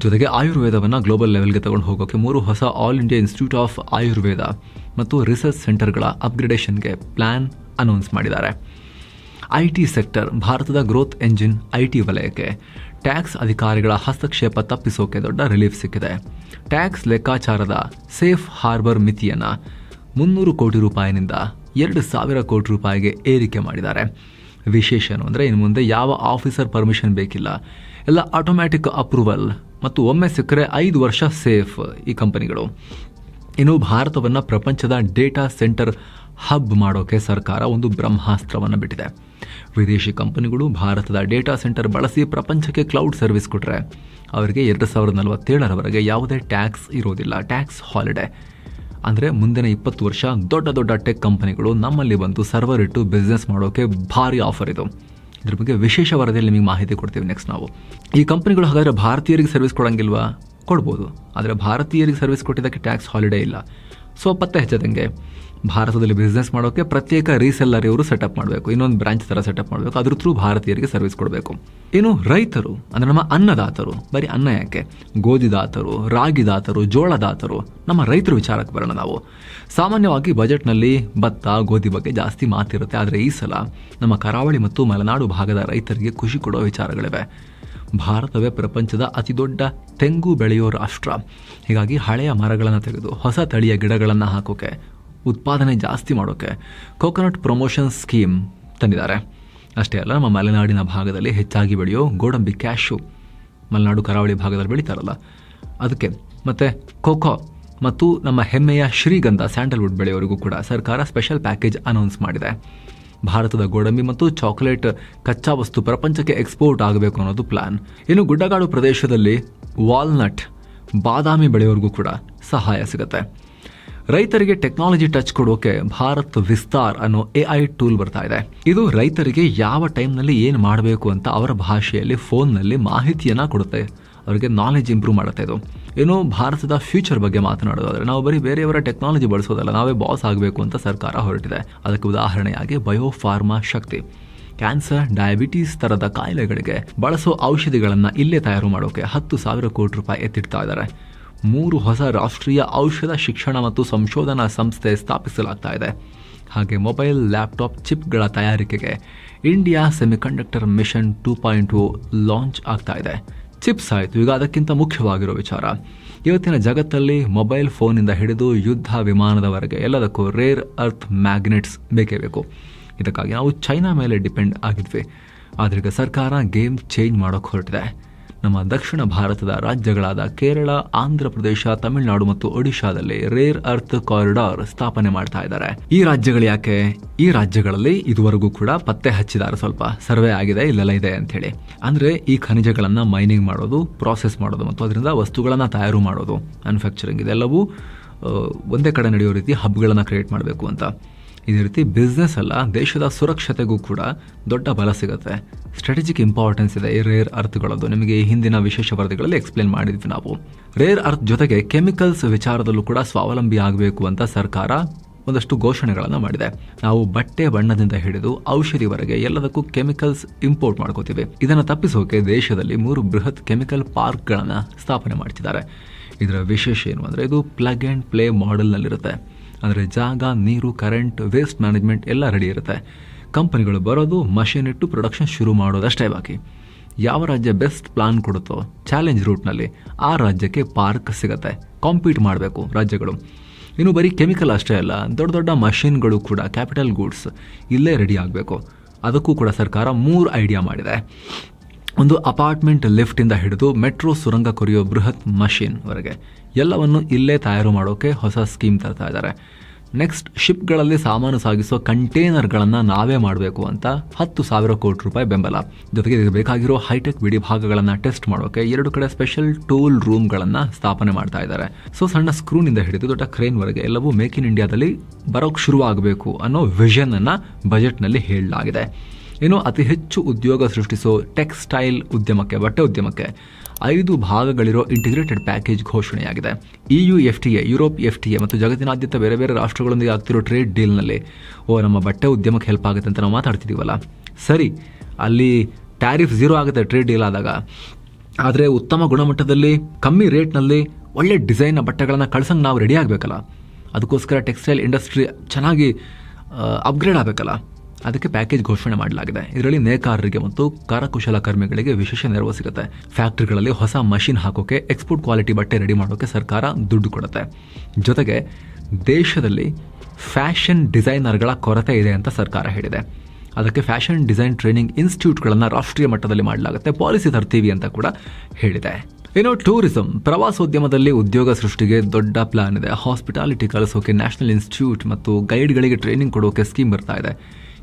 ಜೊತೆಗೆ ಆಯುರ್ವೇದವನ್ನು ಗ್ಲೋಬಲ್ ಲೆವೆಲ್ಗೆ ತಗೊಂಡು ಹೋಗೋಕೆ 3 ಹೊಸ all India institute of Ayurveda ಮತ್ತು ರಿಸರ್ಚ್ ಸೆಂಟರ್ಗಳ ಅಪ್ಗ್ರೇಡೇಷನ್ಗೆ ಪ್ಲಾನ್ ಅನೌನ್ಸ್ ಮಾಡಿದ್ದಾರೆ. IT ಸೆಕ್ಟರ್ ಭಾರತದ ಗ್ರೋತ್ ಎಂಜಿನ್. IT ವಲಯಕ್ಕೆ ಟ್ಯಾಕ್ಸ್ ಅಧಿಕಾರಿಗಳ ಹಸ್ತಕ್ಷೇಪ ತಪ್ಪಿಸೋಕೆ ದೊಡ್ಡ ರಿಲೀಫ್ ಸಿಕ್ಕಿದೆ. ಟ್ಯಾಕ್ಸ್ ಲೆಕ್ಕಾಚಾರದ ಸೇಫ್ ಹಾರ್ಬರ್ ಮಿತಿಯನ್ನು 300 ಕೋಟಿ ರೂಪಾಯಿನಿಂದ 2,000 ಕೋಟಿ ರೂಪಾಯಿಗೆ ಏರಿಕೆ ಮಾಡಿದ್ದಾರೆ. ವಿಶೇಷ ಏನು ಅಂದರೆ, ಇನ್ನು ಮುಂದೆ ಯಾವ ಆಫೀಸರ್ ಪರ್ಮಿಷನ್ ಬೇಕಿಲ್ಲ, ಎಲ್ಲ ಆಟೋಮ್ಯಾಟಿಕ್ ಅಪ್ರೂವಲ್ ಮತ್ತು ಒಮ್ಮೆ ಸಿಕ್ಕರೆ 5 ವರ್ಷ ಸೇಫ್ ಈ ಕಂಪನಿಗಳು. ಇನ್ನು ಭಾರತವನ್ನು ಪ್ರಪಂಚದ ಡೇಟಾ ಸೆಂಟರ್ ಹಬ್ ಮಾಡೋಕೆ ಸರ್ಕಾರ ಒಂದು ಬ್ರಹ್ಮಾಸ್ತ್ರವನ್ನು ಬಿಟ್ಟಿದೆ. ವಿದೇಶಿ ಕಂಪನಿಗಳು ಭಾರತದ ಡೇಟಾ ಸೆಂಟರ್ ಬಳಸಿ ಪ್ರಪಂಚಕ್ಕೆ ಕ್ಲೌಡ್ ಸರ್ವಿಸ್ ಕೊಟ್ಟರೆ ಅವರಿಗೆ 2047ರವರೆಗೆ ಯಾವುದೇ ಟ್ಯಾಕ್ಸ್ ಇರೋದಿಲ್ಲ, ಟ್ಯಾಕ್ಸ್ ಹಾಲಿಡೇ. ಅಂದರೆ ಮುಂದಿನ 20 ವರ್ಷ ದೊಡ್ಡ ದೊಡ್ಡ ಟೆಕ್ ಕಂಪನಿಗಳು ನಮ್ಮಲ್ಲಿ ಬಂದು ಸರ್ವರ್ ಇಟ್ಟು ಬಿಸ್ನೆಸ್ ಮಾಡೋಕೆ ಭಾರಿ ಆಫರ್ ಇದು. ಇದ್ರ ಬಗ್ಗೆ ವಿಶೇಷ ವರದಿಯಲ್ಲಿ ನಿಮಗೆ ಮಾಹಿತಿ ಕೊಡ್ತೀವಿ ನೆಕ್ಸ್ಟ್ ನಾವು. ಈ ಕಂಪನಿಗಳು ಹಾಗಾದರೆ ಭಾರತೀಯರಿಗೆ ಸರ್ವಿಸ್ ಕೊಡೋಂಗಿಲ್ವಾ? ಕೊಡ್ಬೋದು, ಆದರೆ ಭಾರತೀಯರಿಗೆ ಸರ್ವಿಸ್ ಕೊಟ್ಟಿದ್ದಕ್ಕೆ ಟ್ಯಾಕ್ಸ್ ಹಾಲಿಡೇ ಇಲ್ಲ. ಸೊ ಪತ್ತೆ ಹೆಚ್ಚದಂಗೆ ಭಾರತದಲ್ಲಿ ಬಿಸ್ನೆಸ್ ಮಾಡೋಕ್ಕೆ ಪ್ರತ್ಯೇಕ ರೀಸೆಲ್ಲರ್ ಇವರು ಸೆಟಪ್ ಮಾಡಬೇಕು, ಇನ್ನೊಂದು ಬ್ರಾಂಚ್ ಥರ ಸೆಟಪ್ ಮಾಡಬೇಕು, ಅದ್ರ ಥ್ರೂ ಭಾರತೀಯರಿಗೆ ಸರ್ವಿಸ್ ಕೊಡಬೇಕು. ಇನ್ನು ರೈತರು ಅಂದರೆ ನಮ್ಮ ಅನ್ನದಾತರು, ಬರೀ ಅನ್ನ ಯಾಕೆ, ಗೋಧಿದಾತರು, ರಾಗಿದಾತರು, ಜೋಳದಾತರು, ನಮ್ಮ ರೈತರ ವಿಚಾರಕ್ಕೆ ಬರೋಣ ನಾವು. ಸಾಮಾನ್ಯವಾಗಿ ಬಜೆಟ್ನಲ್ಲಿ ಭತ್ತ, ಗೋಧಿ ಬಗ್ಗೆ ಜಾಸ್ತಿ ಮಾತಿರುತ್ತೆ, ಆದರೆ ಈ ಸಲ ನಮ್ಮ ಕರಾವಳಿ ಮತ್ತು ಮಲೆನಾಡು ಭಾಗದ ರೈತರಿಗೆ ಖುಷಿ ಕೊಡೋ ವಿಚಾರಗಳಿವೆ. ಭಾರತವೇ ಪ್ರಪಂಚದ ಅತಿದೊಡ್ಡ ತೆಂಗು ಬೆಳೆಯೋ ರಾಷ್ಟ್ರ. ಹೀಗಾಗಿ ಹಳೆಯ ಮರಗಳನ್ನು ತೆಗೆದು ಹೊಸ ತಳಿಯ ಗಿಡಗಳನ್ನು ಹಾಕೋಕೆ, ಉತ್ಪಾದನೆ ಜಾಸ್ತಿ ಮಾಡೋಕೆ ಕೋಕೋನಟ್ ಪ್ರಮೋಷನ್ ಸ್ಕೀಮ್ ತಂದಿದ್ದಾರೆ. ಅಷ್ಟೇ ಅಲ್ಲ, ನಮ್ಮ ಮಲೆನಾಡಿನ ಭಾಗದಲ್ಲಿ ಹೆಚ್ಚಾಗಿ ಬೆಳೆಯೋ ಗೋಡಂಬಿ, ಕ್ಯಾಶು, ಮಲೆನಾಡು ಕರಾವಳಿ ಭಾಗದಲ್ಲಿ ಬೆಳೀತಾರಲ್ಲ ಅದಕ್ಕೆ, ಮತ್ತು ಕೋಕೋ ಮತ್ತು ನಮ್ಮ ಹೆಮ್ಮೆಯ ಶ್ರೀಗಂಧ ಸ್ಯಾಂಡಲ್ವುಡ್ ಬೆಳೆಯವರಿಗೂ ಕೂಡ ಸರ್ಕಾರ ಸ್ಪೆಷಲ್ ಪ್ಯಾಕೇಜ್ ಅನೌನ್ಸ್ ಮಾಡಿದೆ. ಭಾರತದ ಗೋಡಂಬಿ ಮತ್ತು ಚಾಕೊಲೇಟ್ ಕಚ್ಚಾ ವಸ್ತು ಪ್ರಪಂಚಕ್ಕೆ ಎಕ್ಸ್ಪೋರ್ಟ್ ಆಗಬೇಕು ಅನ್ನೋದು ಪ್ಲಾನ್. ಇನ್ನು ಗುಡ್ಡಗಾಡು ಪ್ರದೇಶದಲ್ಲಿ ವಾಲ್ನಟ್, ಬಾದಾಮಿ ಬೆಳೆಯವರಿಗೂ ಕೂಡ ಸಹಾಯ ಸಿಗುತ್ತೆ. ರೈತರಿಗೆ ಟೆಕ್ನಾಲಜಿ ಟಚ್ ಕೊಡೋಕೆ ಭಾರತ್ ವಿಸ್ತಾರ್ ಅನ್ನೋ AI ಟೂಲ್ ಬರ್ತಾ ಇದೆ. ಇದು ರೈತರಿಗೆ ಯಾವ ಟೈಮ್ನಲ್ಲಿ ಏನು ಮಾಡಬೇಕು ಅಂತ ಅವರ ಭಾಷೆಯಲ್ಲಿ ಫೋನ್ನಲ್ಲಿ ಮಾಹಿತಿಯನ್ನು ಕೊಡುತ್ತೆ. ಅವರಿಗೆ ನಾಲೆಜ್ ಇಂಪ್ರೂವ್ ಮಾಡುತ್ತೆ. ಇದು ಏನು ಭಾರತದ ಫ್ಯೂಚರ್ ಬಗ್ಗೆ ಮಾತನಾಡೋದಾದ್ರೆ ನಾವು ಬರೀ ಬೇರೆಯವರ ಟೆಕ್ನಾಲಜಿ ಬಳಸೋದಲ್ಲ, ನಾವೇ ಬಾಸ್ ಆಗಬೇಕು ಅಂತ ಸರ್ಕಾರ ಹೊರಟಿದೆ. ಅದಕ್ಕೆ ಉದಾಹರಣೆಯಾಗಿ ಬಯೋಫಾರ್ಮಾ ಶಕ್ತಿ. ಕ್ಯಾನ್ಸರ್, ಡಯಾಬಿಟೀಸ್ ತರದ ಕಾಯಿಲೆಗಳಿಗೆ ಬಳಸೋ ಔಷಧಿಗಳನ್ನು ಇಲ್ಲೇ ತಯಾರು ಮಾಡೋಕೆ 10,000 ಕೋಟಿ ರೂಪಾಯಿ ಎತ್ತಿಡ್ತಾ ಇದ್ದಾರೆ. 3 ಹೊಸ ರಾಷ್ಟ್ರೀಯ ಔಷಧ ಶಿಕ್ಷಣ ಮತ್ತು ಸಂಶೋಧನಾ ಸಂಸ್ಥೆ ಸ್ಥಾಪಿಸಲಾಗ್ತಾ ಇದೆ. ಹಾಗೆ ಮೊಬೈಲ್, ಲ್ಯಾಪ್ಟಾಪ್ ಚಿಪ್ಗಳ ತಯಾರಿಕೆಗೆ ಇಂಡಿಯಾ ಸೆಮಿಕಂಡಕ್ಟರ್ ಮಿಷನ್ 2.0 ಲಾಂಚ್ ಆಗ್ತಾ ಇದೆ. ಚಿಪ್ಸ್ ಆಯಿತು, ಈಗ ಅದಕ್ಕಿಂತ ಮುಖ್ಯವಾಗಿರೋ ವಿಚಾರ, ಇವತ್ತಿನ ಜಗತ್ತಲ್ಲಿ ಮೊಬೈಲ್ ಫೋನಿಂದ ಹಿಡಿದು ಯುದ್ಧ ವಿಮಾನದವರೆಗೆ ಎಲ್ಲದಕ್ಕೂ ರೇರ್ ಅರ್ತ್ ಮ್ಯಾಗ್ನೆಟ್ಸ್ ಬೇಕೇ ಬೇಕು. ಇದಕ್ಕಾಗಿ ನಾವು ಚೈನಾ ಮೇಲೆ ಡಿಪೆಂಡ್ ಆಗಿದ್ವಿ. ಆದರೆ ಈಗ ಸರ್ಕಾರ ಗೇಮ್ ಚೇಂಜ್ ಮಾಡೋಕೆ ಹೊರಟಿದೆ. ನಮ್ಮ ದಕ್ಷಿಣ ಭಾರತದ ರಾಜ್ಯಗಳಾದ ಕೇರಳ, ಆಂಧ್ರ ಪ್ರದೇಶ, ತಮಿಳುನಾಡು ಮತ್ತು ಒಡಿಶಾದಲ್ಲಿ ರೇರ್ ಅರ್ತ್ ಕಾರಿಡಾರ್ ಸ್ಥಾಪನೆ ಮಾಡ್ತಾ ಇದ್ದಾರೆ. ಈ ರಾಜ್ಯಗಳು ಯಾಕೆ? ಈ ರಾಜ್ಯಗಳಲ್ಲಿ ಇದುವರೆಗೂ ಕೂಡ ಪತ್ತೆ ಹಚ್ಚಿದ್ದಾರೆ, ಸ್ವಲ್ಪ ಸರ್ವೆ ಆಗಿದೆ, ಇಲ್ಲೆಲ್ಲ ಇದೆ ಅಂತ ಹೇಳಿ. ಅಂದ್ರೆ ಈ ಖನಿಜಗಳನ್ನ ಮೈನಿಂಗ್ ಮಾಡೋದು, ಪ್ರಾಸೆಸ್ ಮಾಡೋದು ಮತ್ತು ಅದರಿಂದ ವಸ್ತುಗಳನ್ನ ತಯಾರು ಮಾಡೋದು, ಮ್ಯಾನುಫ್ಯಾಕ್ಚರಿಂಗ್, ಇದೆಲ್ಲವೂ ಒಂದೇ ಕಡೆ ನಡೆಯೋ ರೀತಿ ಹಬ್ಗಳನ್ನ ಕ್ರಿಯೇಟ್ ಮಾಡಬೇಕು ಅಂತ. ಇದೇ ರೀತಿ ಬಿಸ್ನೆಸ್ ಅಲ್ಲ, ದೇಶದ ಸುರಕ್ಷತೆಗೂ ಕೂಡ ದೊಡ್ಡ ಬಲ ಸಿಗುತ್ತೆ. ಸ್ಟ್ರಾಟಜಿಕ್ ಇಂಪಾರ್ಟೆನ್ಸ್ ಇದೆ ಈ ರೇರ್ ಅರ್ಥಗಳದ್ದು. ನಿಮಗೆ ಈ ಹಿಂದಿನ ವಿಶೇಷ ವರದಿಗಳಲ್ಲಿ ಎಕ್ಸ್ಪ್ಲೇನ್ ಮಾಡಿದ್ವಿ ನಾವು. ರೇರ್ ಅರ್ತ್ ಜೊತೆಗೆ ಕೆಮಿಕಲ್ಸ್ ವಿಚಾರದಲ್ಲೂ ಕೂಡ ಸ್ವಾವಲಂಬಿ ಆಗಬೇಕು ಅಂತ ಸರ್ಕಾರ ಒಂದಷ್ಟು ಘೋಷಣೆಗಳನ್ನು ಮಾಡಿದೆ. ನಾವು ಬಟ್ಟೆ ಬಣ್ಣದಿಂದ ಹಿಡಿದು ಔಷಧಿವರೆಗೆ ಎಲ್ಲದಕ್ಕೂ ಕೆಮಿಕಲ್ಸ್ ಇಂಪೋರ್ಟ್ ಮಾಡ್ಕೋತೀವಿ. ಇದನ್ನು ತಪ್ಪಿಸೋಕೆ ದೇಶದಲ್ಲಿ 3 ಬೃಹತ್ ಕೆಮಿಕಲ್ ಪಾರ್ಕ್ಗಳನ್ನು ಸ್ಥಾಪನೆ ಮಾಡ್ತಿದ್ದಾರೆ. ಇದರ ವಿಶೇಷ ಏನು ಅಂದರೆ ಇದು ಪ್ಲಗ್ ಆ್ಯಂಡ್ ಪ್ಲೇ ಮಾಡೆಲ್ನಲ್ಲಿರುತ್ತೆ. ಅಂದರೆ ಜಾಗ, ನೀರು, ಕರೆಂಟ್, ವೇಸ್ಟ್ ಮ್ಯಾನೇಜ್ಮೆಂಟ್ ಎಲ್ಲ ರೆಡಿ ಇರುತ್ತೆ. ಕಂಪನಿಗಳು ಬರೋದು, ಮಷಿನ್ ಇಟ್ಟು ಪ್ರೊಡಕ್ಷನ್ ಶುರು ಮಾಡೋದಷ್ಟೇ ಬಾಕಿ. ಯಾವ ರಾಜ್ಯ ಬೆಸ್ಟ್ ಪ್ಲಾನ್ ಕೊಡುತ್ತೋ ಚಾಲೆಂಜ್ ರೂಟ್ನಲ್ಲಿ ಆ ರಾಜ್ಯಕ್ಕೆ ಪಾರ್ಕ್ ಸಿಗುತ್ತೆ. ಕಾಂಪೀಟ್ ಮಾಡಬೇಕು ರಾಜ್ಯಗಳು. ಇನ್ನು ಬರೀ ಕೆಮಿಕಲ್ ಅಷ್ಟೇ ಅಲ್ಲ, ದೊಡ್ಡ ದೊಡ್ಡ ಮಷಿನ್ಗಳು ಕೂಡ, ಕ್ಯಾಪಿಟಲ್ ಗೂಡ್ಸ್ ಇಲ್ಲೇ ರೆಡಿ ಆಗಬೇಕು. ಅದಕ್ಕೂ ಕೂಡ ಸರ್ಕಾರ 3 ಐಡಿಯಾ ಮಾಡಿದೆ. ಒಂದು ಅಪಾರ್ಟ್ಮೆಂಟ್ ಲಿಫ್ಟಿಂದ ಹಿಡಿದು ಮೆಟ್ರೋ ಸುರಂಗ ಕೊರೆಯೋ ಬೃಹತ್ ಮಷಿನ್ವರೆಗೆ ಎಲ್ಲವನ್ನು ಇಲ್ಲೇ ತಯಾರು ಮಾಡೋಕೆ ಹೊಸ ಸ್ಕೀಮ್ ತರ್ತಾ ಇದ್ದಾರೆ. ನೆಕ್ಸ್ಟ್, ಶಿಪ್ಗಳಲ್ಲಿ ಸಾಮಾನು ಸಾಗಿಸೋ ಕಂಟೈನರ್ಗಳನ್ನು ನಾವೇ ಮಾಡಬೇಕು ಅಂತ 10,000 ಕೋಟಿ ರೂಪಾಯಿ ಬೆಂಬಲ. ಜೊತೆಗೆ ಇದಕ್ಕೆ ಬೇಕಾಗಿರೋ ಹೈಟೆಕ್ ಬಿಡಿ ಭಾಗಗಳನ್ನು ಟೆಸ್ಟ್ ಮಾಡೋಕೆ 2 ಕಡೆ ಸ್ಪೆಷಲ್ ಟೂಲ್ ರೂಮ್ಗಳನ್ನು ಸ್ಥಾಪನೆ ಮಾಡ್ತಾ ಇದ್ದಾರೆ. ಸೊ ಸಣ್ಣ ಸ್ಕ್ರೂನಿಂದ ಹಿಡಿದು ದೊಡ್ಡ ಕ್ರೇನ್ವರೆಗೆ ಎಲ್ಲವೂ ಮೇಕ್ ಇನ್ ಇಂಡಿಯಾದಲ್ಲಿ ಬರೋಕ್ಕೆ ಶುರುವಾಗಬೇಕು ಅನ್ನೋ ವಿಷನ್ ಅನ್ನು ಬಜೆಟ್ನಲ್ಲಿ ಹೇಳಲಾಗಿದೆ. ಇನ್ನು ಅತಿ ಹೆಚ್ಚು ಉದ್ಯೋಗ ಸೃಷ್ಟಿಸೋ ಟೆಕ್ಸ್ಟೈಲ್ ಉದ್ಯಮಕ್ಕೆ, ಬಟ್ಟೆ ಉದ್ಯಮಕ್ಕೆ 5 ಭಾಗಗಳಿರೋ ಇಂಟಿಗ್ರೇಟೆಡ್ ಪ್ಯಾಕೇಜ್ ಘೋಷಣೆಯಾಗಿದೆ. EU FTA, ಯುರೋಪ್ FTA ಮತ್ತು ಜಗತ್ತಿನಾದ್ಯಂತ ಬೇರೆ ಬೇರೆ ರಾಷ್ಟ್ರಗಳೊಂದಿಗೆ ಆಗ್ತಿರೋ ಟ್ರೇಡ್ ಡೀಲ್ನಲ್ಲಿ ನಮ್ಮ ಬಟ್ಟೆ ಉದ್ಯಮಕ್ಕೆ ಹೆಲ್ಪ್ ಆಗುತ್ತೆ ಅಂತ ನಾವು ಮಾತಾಡ್ತಿದ್ದೀವಲ್ಲ, ಸರಿ, ಅಲ್ಲಿ ಟ್ಯಾರಿಫ್ 0 ಆಗುತ್ತೆ ಟ್ರೇಡ್ ಡೀಲ್ ಆದಾಗ. ಆದರೆ ಉತ್ತಮ ಗುಣಮಟ್ಟದಲ್ಲಿ ಕಮ್ಮಿ ರೇಟ್ನಲ್ಲಿ ಒಳ್ಳೆ ಡಿಸೈನ್ನ ಬಟ್ಟೆಗಳನ್ನು ಕಳ್ಸಂಗೆ ನಾವು ರೆಡಿ ಆಗಬೇಕಲ್ಲ. ಅದಕ್ಕೋಸ್ಕರ ಟೆಕ್ಸ್ಟೈಲ್ ಇಂಡಸ್ಟ್ರಿ ಚೆನ್ನಾಗಿ ಅಪ್ಗ್ರೇಡ್ ಆಗಬೇಕಲ್ಲ. ಅದಕ್ಕೆ ಪ್ಯಾಕೇಜ್ ಘೋಷಣೆ ಮಾಡಲಾಗಿದೆ. ಇದರಲ್ಲಿ ನೇಕಾರರಿಗೆ ಮತ್ತು ಕರಕುಶಲ ಕರ್ಮಿಗಳಿಗೆ ವಿಶೇಷ ನೆರವು ಸಿಗುತ್ತೆ. ಫ್ಯಾಕ್ಟ್ರಿಗಳಲ್ಲಿ ಹೊಸ ಮಷಿನ್ ಹಾಕೋಕೆ, ಎಕ್ಸ್ಪೋರ್ಟ್ ಕ್ವಾಲಿಟಿ ಬಟ್ಟೆ ರೆಡಿ ಮಾಡೋಕೆ ಸರ್ಕಾರ ದುಡ್ಡು ಕೊಡುತ್ತೆ. ಜೊತೆಗೆ ದೇಶದಲ್ಲಿ ಫ್ಯಾಷನ್ ಡಿಸೈನರ್ಗಳ ಕೊರತೆ ಇದೆ ಅಂತ ಸರ್ಕಾರ ಹೇಳಿದೆ. ಅದಕ್ಕೆ ಫ್ಯಾಷನ್ ಡಿಸೈನ್ ಟ್ರೈನಿಂಗ್ ಇನ್ಸ್ಟಿಟ್ಯೂಟ್ಗಳನ್ನು ರಾಷ್ಟ್ರೀಯ ಮಟ್ಟದಲ್ಲಿ ಮಾಡಲಾಗುತ್ತೆ, ಪಾಲಿಸಿ ತರ್ತೀವಿ ಅಂತ ಕೂಡ ಹೇಳಿದೆ. ಇನ್ನು ಟೂರಿಸಂ, ಪ್ರವಾಸೋದ್ಯಮದಲ್ಲಿ ಉದ್ಯೋಗ ಸೃಷ್ಟಿಗೆ ದೊಡ್ಡ ಪ್ಲಾನ್ ಇದೆ. ಹಾಸ್ಪಿಟಾಲಿಟಿ ಕಲಿಸೋಕೆ ನ್ಯಾಷನಲ್ ಇನ್ಸ್ಟಿಟ್ಯೂಟ್ ಮತ್ತು ಗೈಡ್ಗಳಿಗೆ ಟ್ರೈನಿಂಗ್ ಕೊಡೋಕೆ ಸ್ಕೀಮ್ ಬರ್ತಾ ಇದೆ.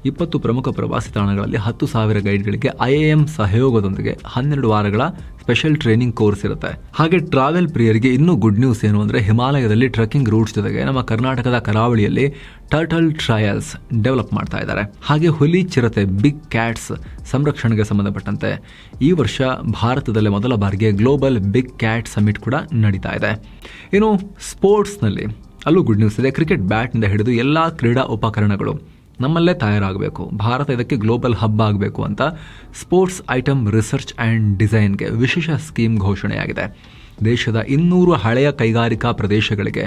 20 ಪ್ರಮುಖ ಪ್ರವಾಸಿ ತಾಣಗಳಲ್ಲಿ 10,000 ಗೈಡ್ಗಳಿಗೆ IIM ಸಹಯೋಗದೊಂದಿಗೆ 12 ವಾರಗಳ ಸ್ಪೆಷಲ್ ಟ್ರೈನಿಂಗ್ ಕೋರ್ಸ್ ಇರುತ್ತೆ. ಹಾಗೆ ಟ್ರಾವೆಲ್ ಪ್ರಿಯರಿಗೆ ಇನ್ನೂ ಗುಡ್ ನ್ಯೂಸ್ ಏನು ಅಂದರೆ, ಹಿಮಾಲಯದಲ್ಲಿ ಟ್ರೆಕ್ಕಿಂಗ್ ರೂಟ್ಸ್ ಜೊತೆಗೆ ನಮ್ಮ ಕರ್ನಾಟಕದ ಕರಾವಳಿಯಲ್ಲಿ ಟರ್ಟಲ್ ಟ್ರಯಲ್ಸ್ ಡೆವಲಪ್ ಮಾಡ್ತಾ ಇದ್ದಾರೆ. ಹಾಗೆ ಹುಲಿ, ಚಿರತೆ, ಬಿಗ್ ಕ್ಯಾಟ್ಸ್ ಸಂರಕ್ಷಣೆಗೆ ಸಂಬಂಧಪಟ್ಟಂತೆ ಈ ವರ್ಷ ಭಾರತದಲ್ಲೇ ಮೊದಲ ಬಾರಿಗೆ ಗ್ಲೋಬಲ್ ಬಿಗ್ ಕ್ಯಾಟ್ ಸಮಿಟ್ ಕೂಡ ನಡೀತಾ ಇದೆ. ಇನ್ನು ಸ್ಪೋರ್ಟ್ಸ್ನಲ್ಲಿ ಅಲ್ಲೂ ಗುಡ್ ನ್ಯೂಸ್ ಇದೆ. ಕ್ರಿಕೆಟ್ ಬ್ಯಾಟ್ನಿಂದ ಹಿಡಿದು ಎಲ್ಲ ಕ್ರೀಡಾ ಉಪಕರಣಗಳು ನಮ್ಮಲ್ಲೇ ತಯಾರಾಗಬೇಕು, ಭಾರತ ಇದಕ್ಕೆ ಗ್ಲೋಬಲ್ ಹಬ್ ಆಗಬೇಕು ಅಂತ ಸ್ಪೋರ್ಟ್ಸ್ ಐಟಮ್ ರಿಸರ್ಚ್ ಆ್ಯಂಡ್ ಡಿಸೈನ್ಗೆ ವಿಶೇಷ ಸ್ಕೀಮ್ ಘೋಷಣೆಯಾಗಿದೆ. ದೇಶದ 200 ಹಳೆಯ ಕೈಗಾರಿಕಾ ಪ್ರದೇಶಗಳಿಗೆ,